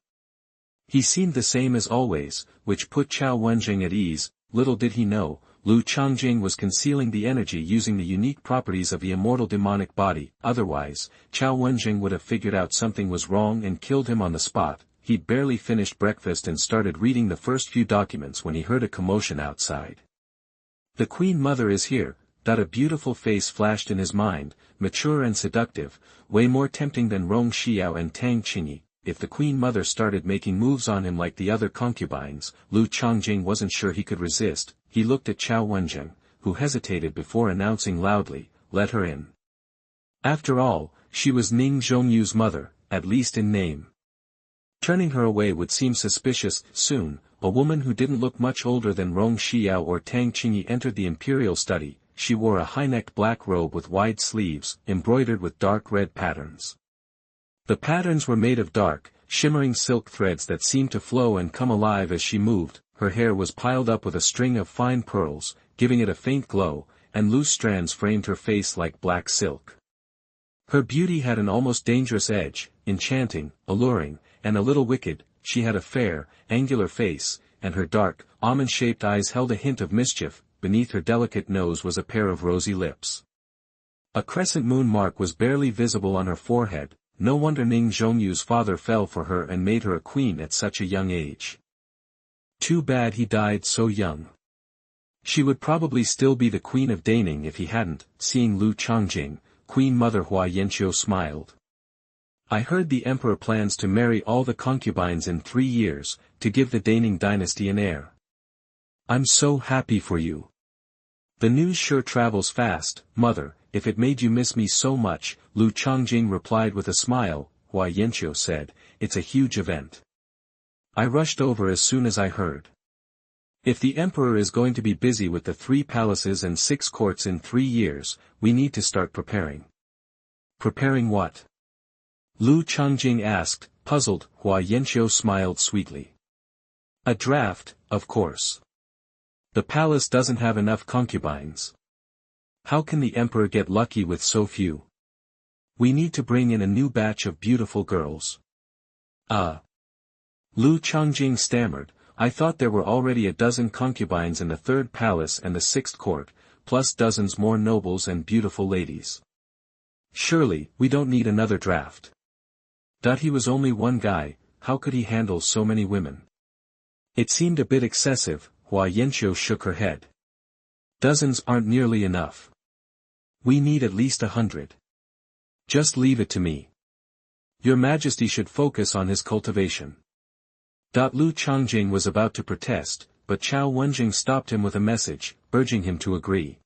He seemed the same as always, which put Xuanhuan at ease. Little did he know, Lu Changjing was concealing the energy using the unique properties of the immortal demonic body. Otherwise, Xuanhuan would have figured out something was wrong and killed him on the spot. He'd barely finished breakfast and started reading the first few documents when he heard a commotion outside. The Queen Mother is here. A beautiful face flashed in his mind, mature and seductive, way more tempting than Rong Xiao and Tang Qingyi. If the Queen Mother started making moves on him like the other concubines, Lu Changjing wasn't sure he could resist. He looked at Xuanhuan, who hesitated before announcing loudly, "Let her in." After all, she was Ning Zhongyu's mother, at least in name. Turning her away would seem suspicious. Soon, a woman who didn't look much older than Rong Xiao or Tang Qingyi entered the imperial study. She wore a high-necked black robe with wide sleeves, embroidered with dark red patterns. The patterns were made of dark, shimmering silk threads that seemed to flow and come alive as she moved. Her hair was piled up with a string of fine pearls, giving it a faint glow, and loose strands framed her face like black silk. Her beauty had an almost dangerous edge, enchanting, alluring, and a little wicked. She had a fair, angular face, and her dark, almond-shaped eyes held a hint of mischief. Beneath her delicate nose was a pair of rosy lips. A crescent moon mark was barely visible on her forehead. No wonder Ning Zhongyu's father fell for her and made her a queen at such a young age. Too bad he died so young. She would probably still be the queen of Daning if he hadn't. Seeing Lu Changjing, Queen Mother Hua Yanqiu smiled. I heard the emperor plans to marry all the concubines in 3 years, to give the Daning dynasty an heir. I'm so happy for you. The news sure travels fast, mother. If it made you miss me so much, Lu Changjing replied with a smile. Hua Yanqiu said, it's a huge event. I rushed over as soon as I heard. If the emperor is going to be busy with the 3 palaces and 6 courts in 3 years, we need to start preparing. Preparing what? Lu Changjing asked, puzzled. Hua Yanqiu smiled sweetly. A draft, of course. The palace doesn't have enough concubines. How can the emperor get lucky with so few? We need to bring in a new batch of beautiful girls. Lu Changjing stammered, I thought there were already a dozen concubines in the 3rd palace and the 6th court, plus dozens more nobles and beautiful ladies. Surely, we don't need another draft. He was only one guy, how could he handle so many women? It seemed a bit excessive. Hua Yanqiu shook her head. Dozens aren't nearly enough. We need at least 100. Just leave it to me. Your Majesty should focus on his cultivation. Lu Changjing was about to protest, but Xuanhuan stopped him with a message, urging him to agree.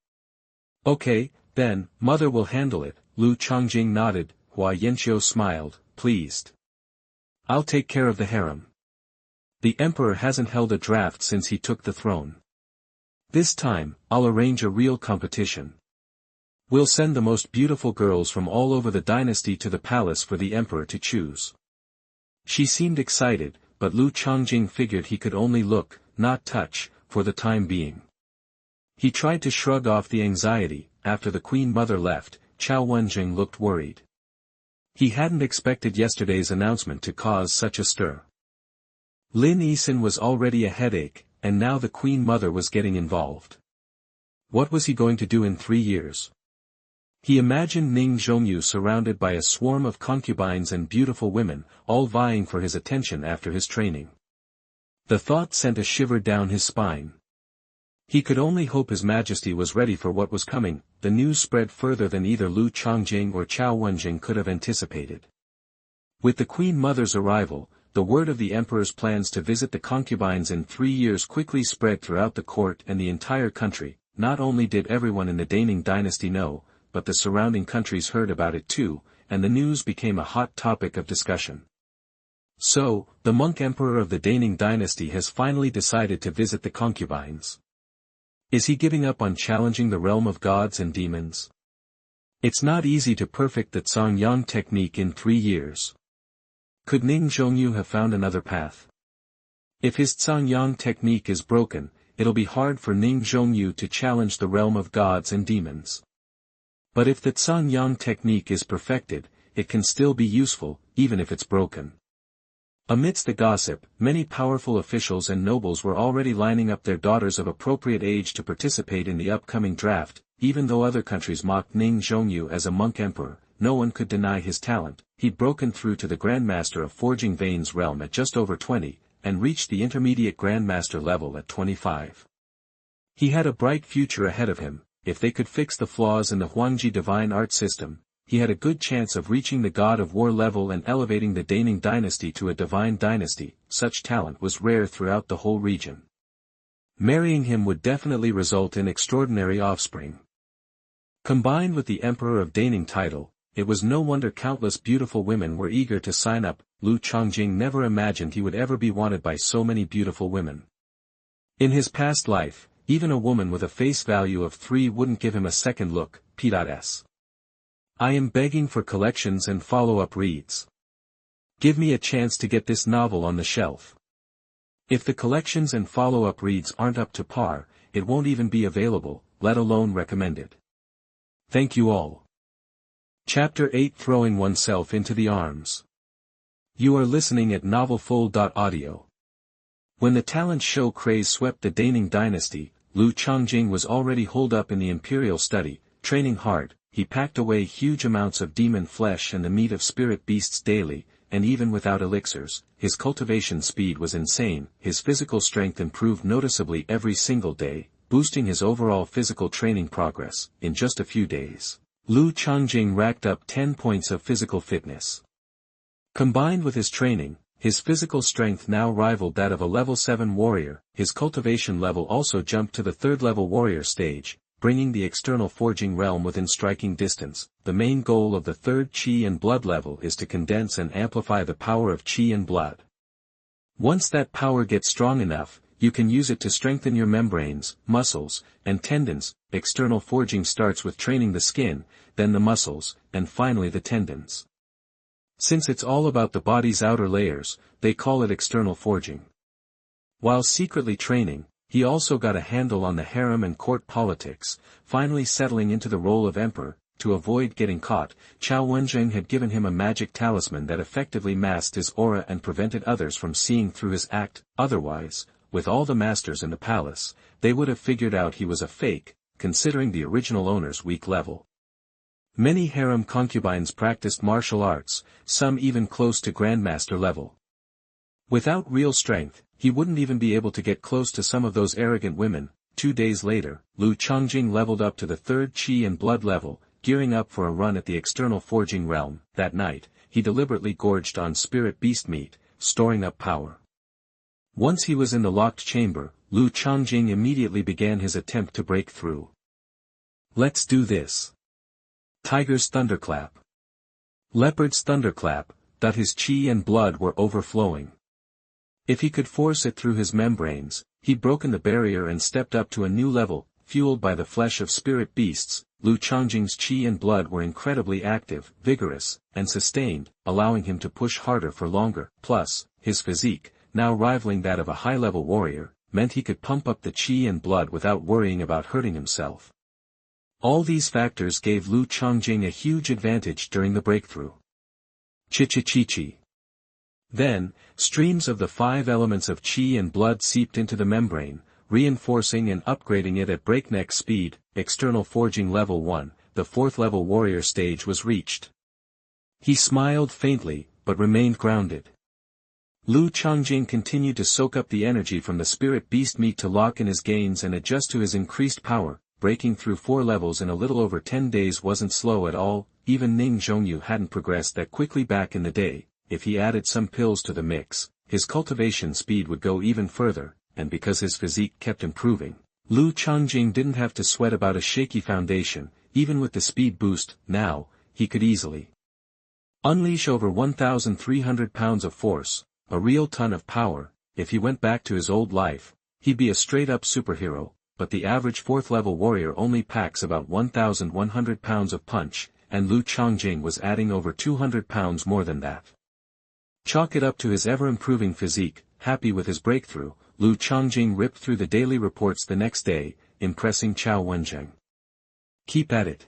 Okay, then, mother will handle it. Lu Changjing nodded. Hua Yanqiu smiled, pleased. I'll take care of the harem. The emperor hasn't held a draft since he took the throne. This time, I'll arrange a real competition. We'll send the most beautiful girls from all over the dynasty to the palace for the emperor to choose. She seemed excited, but Lu Changjing figured he could only look, not touch, for the time being. He tried to shrug off the anxiety. After the queen mother left, Xuanhuan looked worried. He hadn't expected yesterday's announcement to cause such a stir. Lin Yisan was already a headache, and now the queen mother was getting involved. What was he going to do in 3 years? He imagined Ning Zhongyu surrounded by a swarm of concubines and beautiful women, all vying for his attention after his training. The thought sent a shiver down his spine. He could only hope His Majesty was ready for what was coming. The news spread further than either Lu Changjing or Xuanhuan could have anticipated. With the Queen Mother's arrival, the word of the Emperor's plans to visit the concubines in 3 years quickly spread throughout the court and the entire country. Not only did everyone in the Daning dynasty know, but the surrounding countries heard about it too, and the news became a hot topic of discussion. So, the monk emperor of the Daning dynasty has finally decided to visit the concubines. Is he giving up on challenging the realm of gods and demons? It's not easy to perfect the Zhongyang technique in 3 years. Could Ning Zhongyu have found another path? If his Zhongyang technique is broken, it'll be hard for Ning Zhongyu to challenge the realm of gods and demons. But if the Zhongyang technique is perfected, it can still be useful, even if it's broken. Amidst the gossip, many powerful officials and nobles were already lining up their daughters of appropriate age to participate in the upcoming draft. Even though other countries mocked Ning Zhongyu as a monk emperor, no one could deny his talent. He'd broken through to the Grandmaster of Forging Veins realm at just over 20, and reached the intermediate Grandmaster level at 25. He had a bright future ahead of him. If they could fix the flaws in the Huangji divine art system, he had a good chance of reaching the God of War level and elevating the Daning dynasty to a divine dynasty. Such talent was rare throughout the whole region. Marrying him would definitely result in extraordinary offspring. Combined with the Emperor of Daning title, it was no wonder countless beautiful women were eager to sign up. Lu Changjing never imagined he would ever be wanted by so many beautiful women. In his past life, even a woman with a face value of 3 wouldn't give him a second look. P.S. I am begging for collections and follow-up reads. Give me a chance to get this novel on the shelf. If the collections and follow-up reads aren't up to par, it won't even be available, let alone recommended. Thank you all. Chapter 8 Throwing Oneself into the Arms. You are listening at novelfull.audio. When the talent show craze swept the Daning dynasty, Lu Changjing was already holed up in the imperial study, training hard. He packed away huge amounts of demon flesh and the meat of spirit beasts daily, and even without elixirs, his cultivation speed was insane. His physical strength improved noticeably every single day. boosting his overall physical training progress. In just a few days, Lu Changjing racked up 10 points of physical fitness. Combined with his training, his physical strength now rivaled that of a level 7 warrior. His cultivation level also jumped to the 3rd level warrior stage, bringing the external forging realm within striking distance. The main goal of the 3rd Qi and blood level is to condense and amplify the power of Qi and blood. Once that power gets strong enough, you can use it to strengthen your membranes, muscles, and tendons. External forging starts with training the skin, then the muscles, and finally the tendons. Since it's all about the body's outer layers, they call it external forging. While secretly training, he also got a handle on the harem and court politics, finally settling into the role of emperor. To avoid getting caught, Xuanhuan had given him a magic talisman that effectively masked his aura and prevented others from seeing through his act. Otherwise, with all the masters in the palace, they would have figured out he was a fake, considering the original owner's weak level. Many harem concubines practiced martial arts, some even close to grandmaster level. Without real strength, he wouldn't even be able to get close to some of those arrogant women. 2 days later, Lu Changjing leveled up to the 3rd Qi and blood level, gearing up for a run at the external forging realm. That night, he deliberately gorged on spirit beast meat, storing up power. Once he was in the locked chamber, Lu Changjing immediately began his attempt to break through. Let's do this. Tiger's thunderclap. Leopard's thunderclap, that his Qi and blood were overflowing. If he could force it through his membranes, he'd broken the barrier and stepped up to a new level. Fueled by the flesh of spirit beasts, Lu Changjing's Qi and blood were incredibly active, vigorous, and sustained, allowing him to push harder for longer. Plus, his physique, now rivaling that of a high-level warrior, meant he could pump up the Qi and blood without worrying about hurting himself. All these factors gave Lu Changjing a huge advantage during the breakthrough. Chi-chi-chi-chi. Then, streams of the 5 elements of Qi and blood seeped into the membrane, reinforcing and upgrading it at breakneck speed. External forging level 1, the 4th level warrior stage was reached. He smiled faintly, but remained grounded. Lu Changjing continued to soak up the energy from the spirit beast meat to lock in his gains and adjust to his increased power. Breaking through 4 levels in a little over 10 days wasn't slow at all. Even Ning Zhongyu hadn't progressed that quickly back in the day. If he added some pills to the mix, his cultivation speed would go even further, and because his physique kept improving, Lu Changjing didn't have to sweat about a shaky foundation. Even with the speed boost, now, he could easily unleash over 1,300 pounds of force, a real ton of power. If he went back to his old life, he'd be a straight-up superhero. But the average 4th level warrior only packs about 1,100 pounds of punch, and Lu Changjing was adding over 200 pounds more than that. Chalk it up to his ever-improving physique. Happy with his breakthrough, Lu Changjing ripped through the daily reports the next day, impressing Xuanhuan. Keep at it.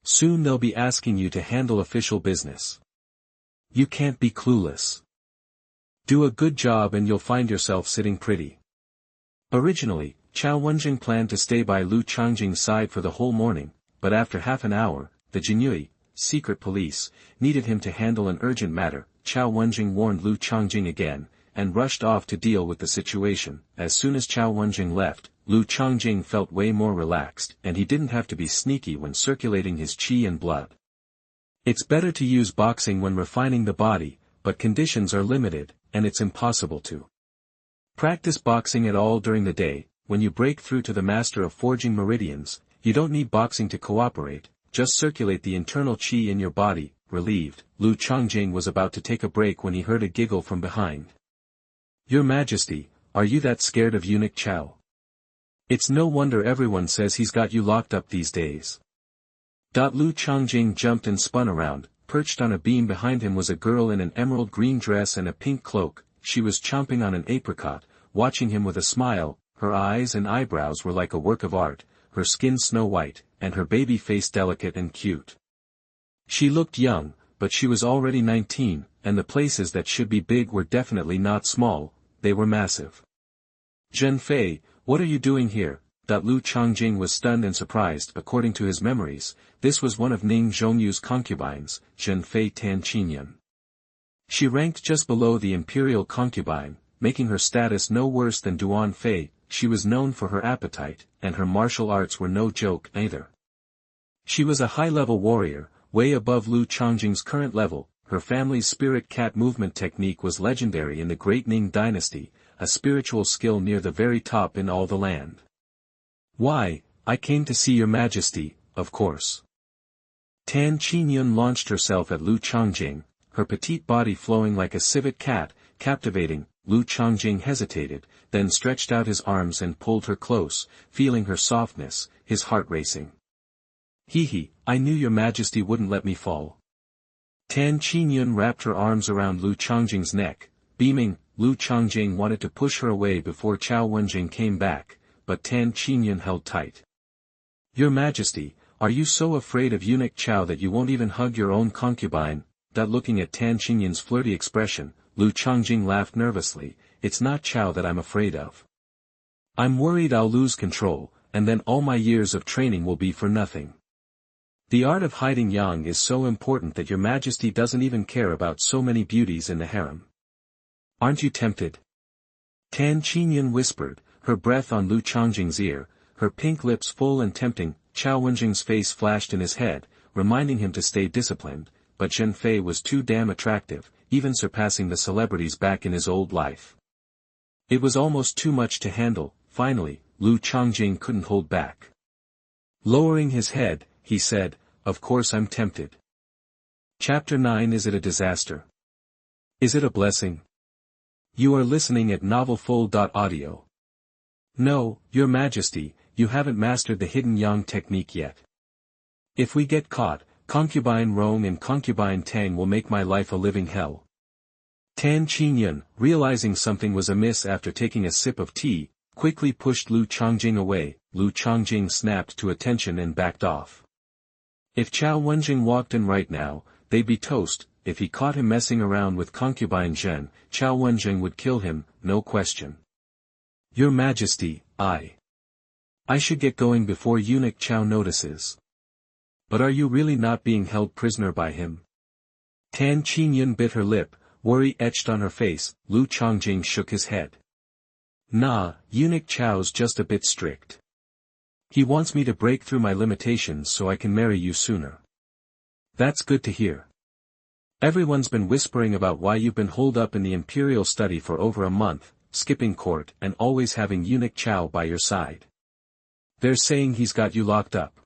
Soon they'll be asking you to handle official business. You can't be clueless. Do a good job and you'll find yourself sitting pretty. Originally, Xuanhuan planned to stay by Lu Changjing's side for the whole morning, but after half an hour, the Jinhui, secret police, needed him to handle an urgent matter. Xuanhuan warned Lu Changjing again, and rushed off to deal with the situation. As soon as Xuanhuan left, Lu Changjing felt way more relaxed, and he didn't have to be sneaky when circulating his Qi and blood. It's better to use boxing when refining the body, but conditions are limited, and it's impossible to practice boxing at all during the day. When you break through to the master of forging meridians, you don't need boxing to cooperate, just circulate the internal Qi in your body. Relieved, Lu Changjing was about to take a break when he heard a giggle from behind. Your Majesty, are you that scared of Eunuch Cao? It's no wonder everyone says he's got you locked up these days. Lu Changjing jumped and spun around. Perched on a beam behind him was a girl in an emerald green dress and a pink cloak. She was chomping on an apricot, watching him with a smile. Her eyes and eyebrows were like a work of art, her skin snow-white, and her baby face delicate and cute. She looked young, but she was already 19, and the places that should be big were definitely not small, they were massive. Zhen Fei, what are you doing here? Lu Changjing was stunned and surprised. According to his memories, this was one of Ning Zhongyu's concubines, Zhen Fei Tan Qinyan. She ranked just below the Imperial Concubine, making her status no worse than Duan Fei. she was known for her appetite, and her martial arts were no joke either. She was a high-level warrior, way above Lu Changjing's current level. Her family's spirit cat movement technique was legendary in the Great Ning dynasty, a spiritual skill near the very top in all the land. "Why, I came to see your Majesty, of course." Tan Qingyun launched herself at Lu Changjing, her petite body flowing like a civet cat, captivating. Lu Changjing hesitated, then stretched out his arms and pulled her close, feeling her softness, his heart racing. "Hee, I knew your Majesty wouldn't let me fall." Tan Qingyun wrapped her arms around Lu Changjing's neck, beaming. Lu Changjing wanted to push her away before Xuanhuan came back, but Tan Qingyun held tight. "Your Majesty, are you so afraid of Eunuch Cao that you won't even hug your own concubine?" Looking at Tan Qingyun's flirty expression, Lu Changjing laughed nervously. "It's not Cao that I'm afraid of. I'm worried I'll lose control, and then all my years of training will be for nothing. The art of hiding young is so important that your Majesty doesn't even care about so many beauties in the harem. Aren't you tempted?" Tan Qingyun whispered, her breath on Lu Changjing's ear, her pink lips full and tempting. Xuanhuan's face flashed in his head, reminding him to stay disciplined, but Zhenfei was too damn attractive, even surpassing the celebrities back in his old life. It was almost too much to handle. Finally, Lu Changjing couldn't hold back. Lowering his head, he said, "Of course I'm tempted." Chapter 9. Is it a disaster? Is it a blessing? You are listening at novelfull.audio. No, Your Majesty, you haven't mastered the hidden yang technique yet. If we get caught, Concubine Rong and Concubine Tang will make my life a living hell. Tan Qingyun, realizing something was amiss after taking a sip of tea, quickly pushed Lu Changjing away. Lu Changjing snapped to attention and backed off. If Xuanhuan walked in right now, they'd be toast. If he caught him messing around with Concubine Zhen, Xuanhuan would kill him, no question. Your Majesty, I should get going before Eunuch Cao notices. But are you really not being held prisoner by him? Tan Qingyun bit her lip, worry etched on her face. Lu Changjing shook his head. Nah, Eunuch Cao's just a bit strict. He wants me to break through my limitations so I can marry you sooner. That's good to hear. Everyone's been whispering about why you've been holed up in the Imperial study for over a month, skipping court and always having Eunuch Cao by your side. They're saying he's got you locked up.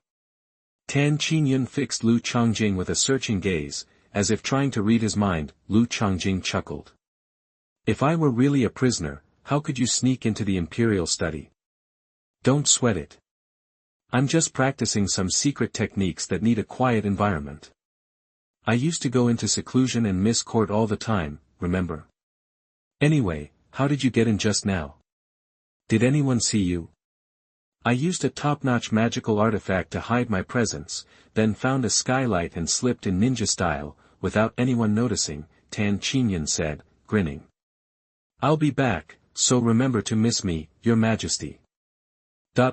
Tan Qingyun fixed Lu Changjing with a searching gaze, as if trying to read his mind. Lu Changjing chuckled. If I were really a prisoner, how could you sneak into the Imperial study? Don't sweat it. I'm just practicing some secret techniques that need a quiet environment. I used to go into seclusion and miss court all the time, remember? Anyway, how did you get in just now? Did anyone see you? I used a top-notch magical artifact to hide my presence, then found a skylight and slipped in ninja style, without anyone noticing, Tan Qingyun said, grinning. I'll be back, so remember to miss me, Your Majesty.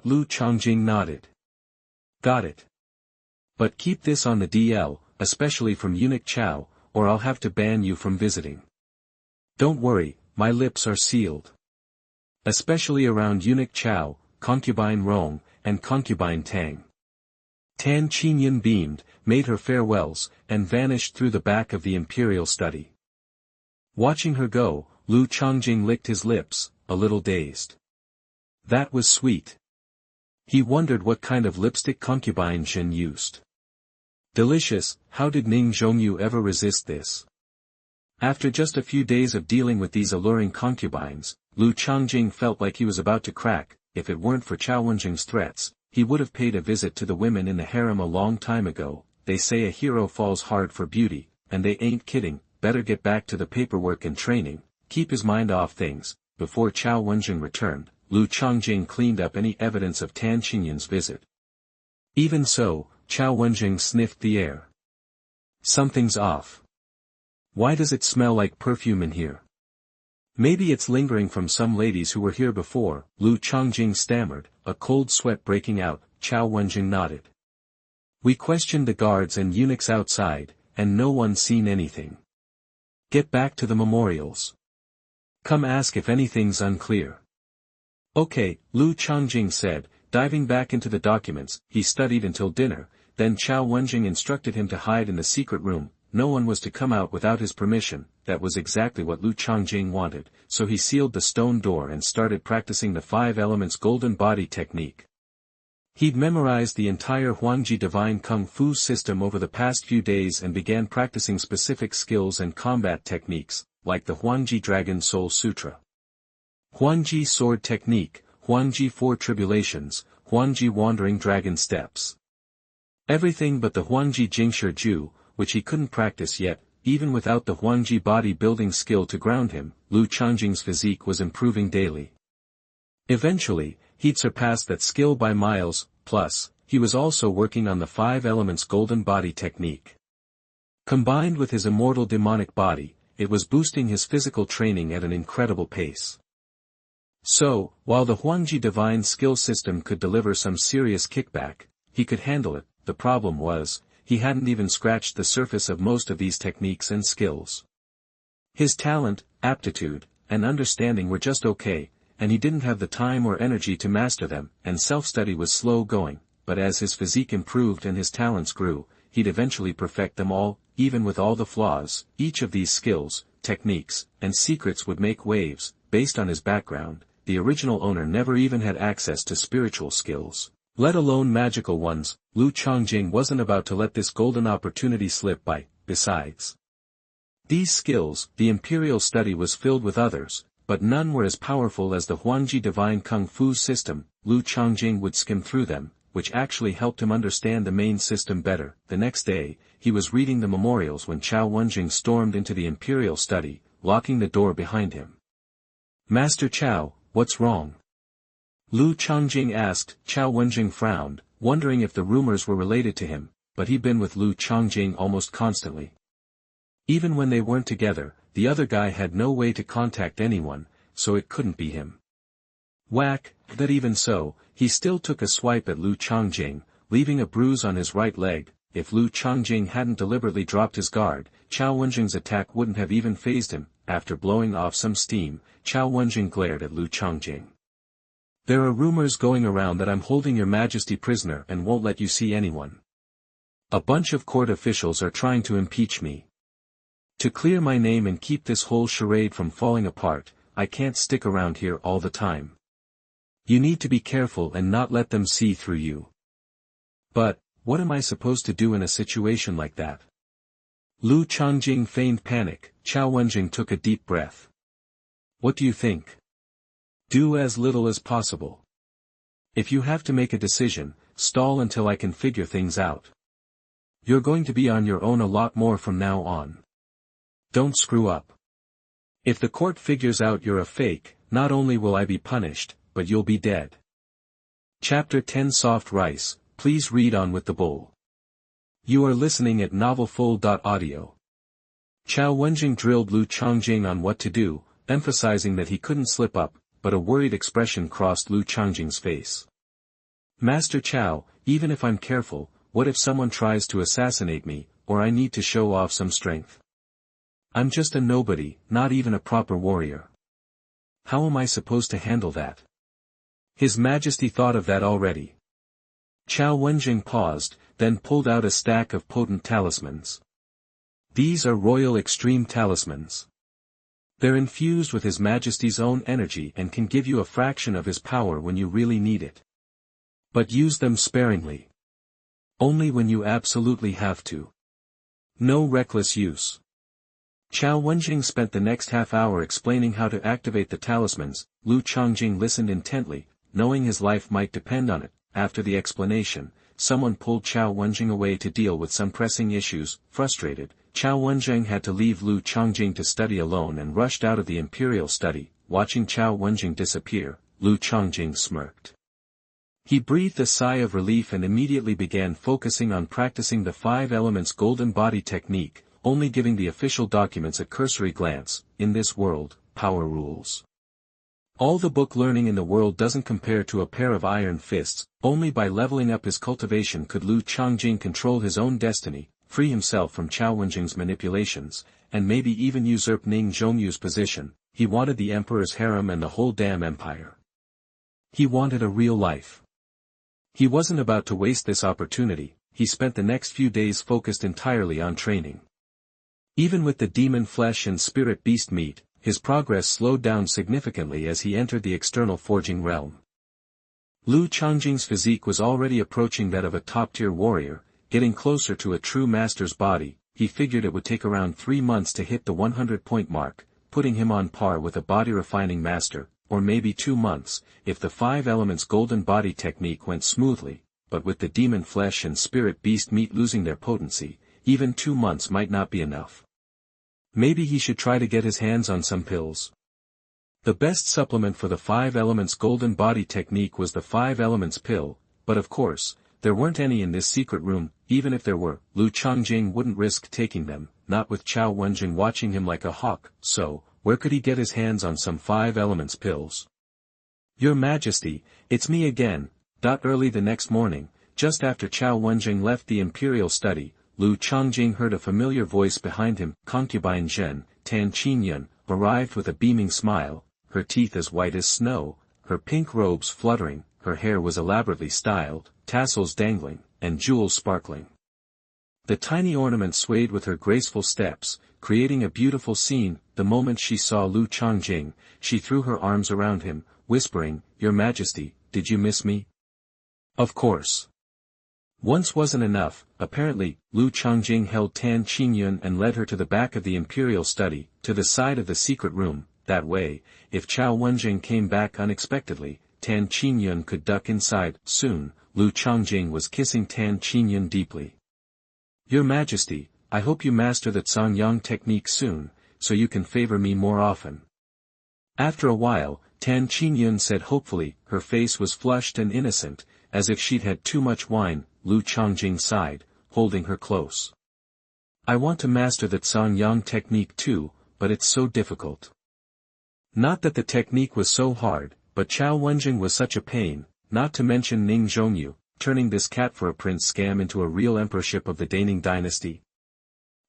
Lu Changjing nodded. Got it. But keep this on the DL, especially from Eunuch Cao, or I'll have to ban you from visiting. Don't worry, my lips are sealed. Especially around Eunuch Cao, Concubine Rong, and Concubine Tang. Tan Qingyun beamed, made her farewells, and vanished through the back of the Imperial study. Watching her go, Lu Changjing licked his lips, a little dazed. That was sweet. He wondered what kind of lipstick Concubine Zhen used. Delicious. How did Ning Zhongyu ever resist this? After just a few days of dealing with these alluring concubines, Lu Changjing felt like he was about to crack. If it weren't for Xuanhuan's threats, he would have paid a visit to the women in the harem a long time ago. They say a hero falls hard for beauty, and they ain't kidding. Better get back to the paperwork and training, keep his mind off things. Before Xuanhuan returned, Lu Changjing cleaned up any evidence of Tan Qingyun's visit. Even so, Xuanhuan sniffed the air. Something's off. Why does it smell like perfume in here? Maybe it's lingering from some ladies who were here before, Lu Changjing stammered, a cold sweat breaking out. Xuanhuan nodded. We questioned the guards and eunuchs outside, and no one seen anything. Get back to the memorials. Come ask if anything's unclear. Okay, Lu Changjing said, diving back into the documents. He studied until dinner, then Xuanhuan instructed him to hide in the secret room. No one was to come out without his permission. That was exactly what Lu Changjing wanted, so he sealed the stone door and started practicing the 5 elements golden body technique. He'd memorized the entire Huangji Divine Kung Fu system over the past few days and began practicing specific skills and combat techniques, like the Huangji Dragon Soul Sutra. Huangji Sword Technique, Huangji 4 Tribulations, Huangji Wandering Dragon Steps. Everything but the Huangji Jingshi Ju, which he couldn't practice yet. Even without the Huangji body-building skill to ground him, Lu Changjing's physique was improving daily. Eventually, he'd surpassed that skill by miles. Plus, he was also working on the 5 elements golden body technique. Combined with his immortal demonic body, it was boosting his physical training at an incredible pace. So, while the Huangji divine skill system could deliver some serious kickback, he could handle it. The problem was, he hadn't even scratched the surface of most of these techniques and skills. His talent, aptitude, and understanding were just okay, and he didn't have the time or energy to master them, and self-study was slow going, but as his physique improved and his talents grew, he'd eventually perfect them all. Even with all the flaws, each of these skills, techniques, and secrets would make waves. Based on his background, the original owner never even had access to spiritual skills, let alone magical ones. Lu Changjing wasn't about to let this golden opportunity slip by. Besides these skills, the imperial study was filled with others, but none were as powerful as the Huangji Divine Kung Fu system. Lu Changjing would skim through them, which actually helped him understand the main system better. The next day, he was reading the memorials when Xuanhuan stormed into the imperial study, locking the door behind him. Master Cao, what's wrong? Lu Changjing asked. Xuanhuan frowned, wondering if the rumors were related to him, but he'd been with Lu Changjing almost constantly. Even when they weren't together, the other guy had no way to contact anyone, so it couldn't be him. Whack, but even so, he still took a swipe at Lu Changjing, leaving a bruise on his right leg. If Lu Changjing hadn't deliberately dropped his guard, Xuanhuan's attack wouldn't have even fazed him. After blowing off some steam, Xuanhuan glared at Lu Changjing. There are rumors going around that I'm holding your Majesty prisoner and won't let you see anyone. A bunch of court officials are trying to impeach me. To clear my name and keep this whole charade from falling apart, I can't stick around here all the time. You need to be careful and not let them see through you. But, what am I supposed to do in a situation like that? Lu Changjing feigned panic. Xuanhuan took a deep breath. What do you think? Do as little as possible. If you have to make a decision, stall until I can figure things out. You're going to be on your own a lot more from now on. Don't screw up. If the court figures out you're a fake, not only will I be punished, but you'll be dead. Chapter 10 Soft Rice, please read on with the bowl. You are listening at novelfull.audio. Xuanhuan drilled Lu Changjing on what to do, emphasizing that he couldn't slip up, but a worried expression crossed Lu Changjing's face. Master Cao, even if I'm careful, what if someone tries to assassinate me, or I need to show off some strength? I'm just a nobody, not even a proper warrior. How am I supposed to handle that? His Majesty thought of that already. Xuanhuan paused, then pulled out a stack of potent talismans. These are royal extreme talismans. They're infused with His Majesty's own energy and can give you a fraction of his power when you really need it. But use them sparingly. Only when you absolutely have to. No reckless use. Xuanhuan spent the next half hour explaining how to activate the talismans. Lu Changjing listened intently, knowing his life might depend on it. After the explanation, someone pulled Xuanhuan away to deal with some pressing issues. Frustrated, Xuanhuan had to leave Lu Changjing to study alone and rushed out of the imperial study. Watching Xuanhuan disappear, Lu Changjing smirked. He breathed a sigh of relief and immediately began focusing on practicing the 5 elements golden body technique, only giving the official documents a cursory glance. In this world, power rules. All the book learning in the world doesn't compare to a pair of iron fists. Only by leveling up his cultivation could Lu Changjing control his own destiny, free himself from Xuanhuan's manipulations, and maybe even usurp Ning Zhongyu's position. He wanted the emperor's harem and the whole damn empire. He wanted a real life. He wasn't about to waste this opportunity. He spent the next few days focused entirely on training. Even with the demon flesh and spirit beast meat, his progress slowed down significantly as he entered the external forging realm. Lu Changjing's physique was already approaching that of a top-tier warrior, getting closer to a true master's body. He figured it would take around 3 months to hit the 100-point mark, putting him on par with a body-refining master, or maybe 2 months, if the 5 elements golden body technique went smoothly. But with the demon flesh and spirit beast meat losing their potency, even 2 months might not be enough. Maybe he should try to get his hands on some pills. The best supplement for the 5 elements golden body technique was the 5 elements pill, but of course, there weren't any in this secret room. Even if there were, Lu Changjing wouldn't risk taking them, not with Xuanhuan watching him like a hawk. So, where could he get his hands on some 5 elements pills? Your Majesty, it's me again. Early the next morning, just after Xuanhuan left the imperial study, Lu Changjing heard a familiar voice behind him. Concubine Zhen, Tan Qingyun, arrived with a beaming smile, her teeth as white as snow, her pink robes fluttering, her hair was elaborately styled, tassels dangling, and jewels sparkling. The tiny ornament swayed with her graceful steps, creating a beautiful scene. The moment she saw Lu Changjing, she threw her arms around him, whispering, "Your Majesty, did you miss me?" Of course. Once wasn't enough. Apparently, Lu Changjing held Tan Qingyun and led her to the back of the imperial study, to the side of the secret room. That way, if Xuanhuan came back unexpectedly, Tan Qingyun could duck inside. Soon, Lu Changjing was kissing Tan Qingyun deeply. Your Majesty, I hope you master the Zongyang technique soon, so you can favor me more often. After a while, Tan Qingyun said hopefully. Her face was flushed and innocent, as if she'd had too much wine. Lu Changjing sighed, holding her close. I want to master the Zongyang technique too, but it's so difficult. Not that the technique was so hard, but Xuanhuan was such a pain, not to mention Ning Zhongyu, turning this cat for a prince scam into a real emperorship of the Daning dynasty.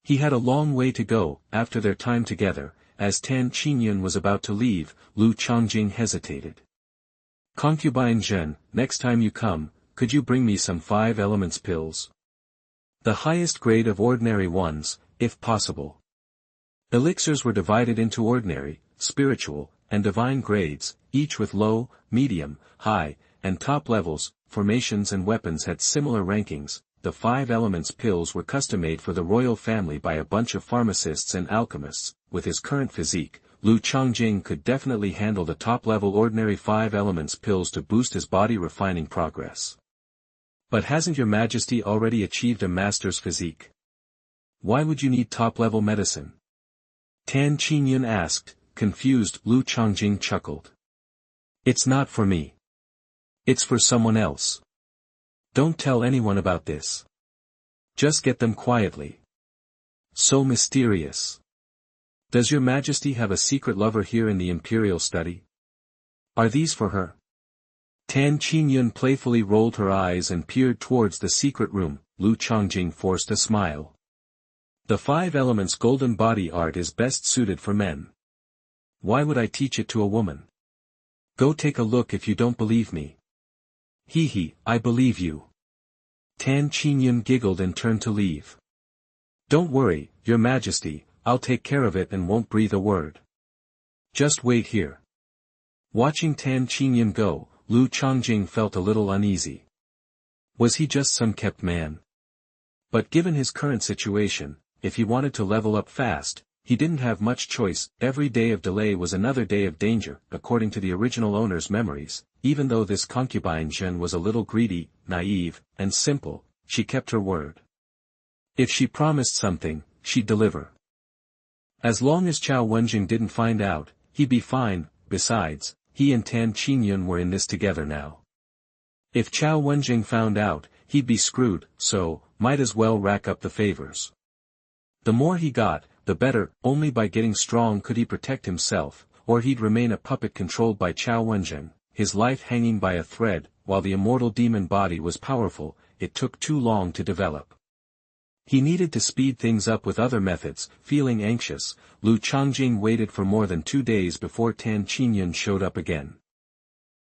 He had a long way to go. After their time together, as Tan Qingyun was about to leave, Lu Changjing hesitated. Concubine Zhen, next time you come, could you bring me some 5 elements pills? The highest grade of ordinary ones, if possible. Elixirs were divided into ordinary, spiritual, and divine grades, each with low, medium, high, and top levels. Formations and weapons had similar rankings. The 5 elements pills were custom-made for the royal family by a bunch of pharmacists and alchemists. With his current physique, Lu Changjing could definitely handle the top-level ordinary 5 elements pills to boost his body refining progress. But hasn't your Majesty already achieved a master's physique? Why would you need top-level medicine? Tan Qingyun asked, confused. Lu Changjing chuckled. It's not for me. It's for someone else. Don't tell anyone about this. Just get them quietly. So mysterious. Does your Majesty have a secret lover here in the imperial study? Are these for her? Tan Qingyun playfully rolled her eyes and peered towards the secret room. Lu Changjing forced a smile. The 5 elements golden body art is best suited for men. Why would I teach it to a woman? Go take a look if you don't believe me. Hee, I believe you. Tan Qingyun giggled and turned to leave. Don't worry, your Majesty, I'll take care of it and won't breathe a word. Just wait here. Watching Tan Qingyun go, Lu Changjing felt a little uneasy. Was he just some kept man? But given his current situation, if he wanted to level up fast, he didn't have much choice. Every day of delay was another day of danger. According to the original owner's memories, even though this concubine Zhen was a little greedy, naive, and simple, she kept her word. If she promised something, she'd deliver. As long as Xuanhuan didn't find out, he'd be fine. Besides, he and Tan Qingyun were in this together now. If Xuanhuan found out, he'd be screwed, so, might as well rack up the favors. The more he got, the better. Only by getting strong could he protect himself, or he'd remain a puppet controlled by Xuanhuan, his life hanging by a thread. While the immortal demon body was powerful, it took too long to develop. He needed to speed things up with other methods. Feeling anxious, Lu Changjing waited for more than 2 days before Tan Qingyun showed up again.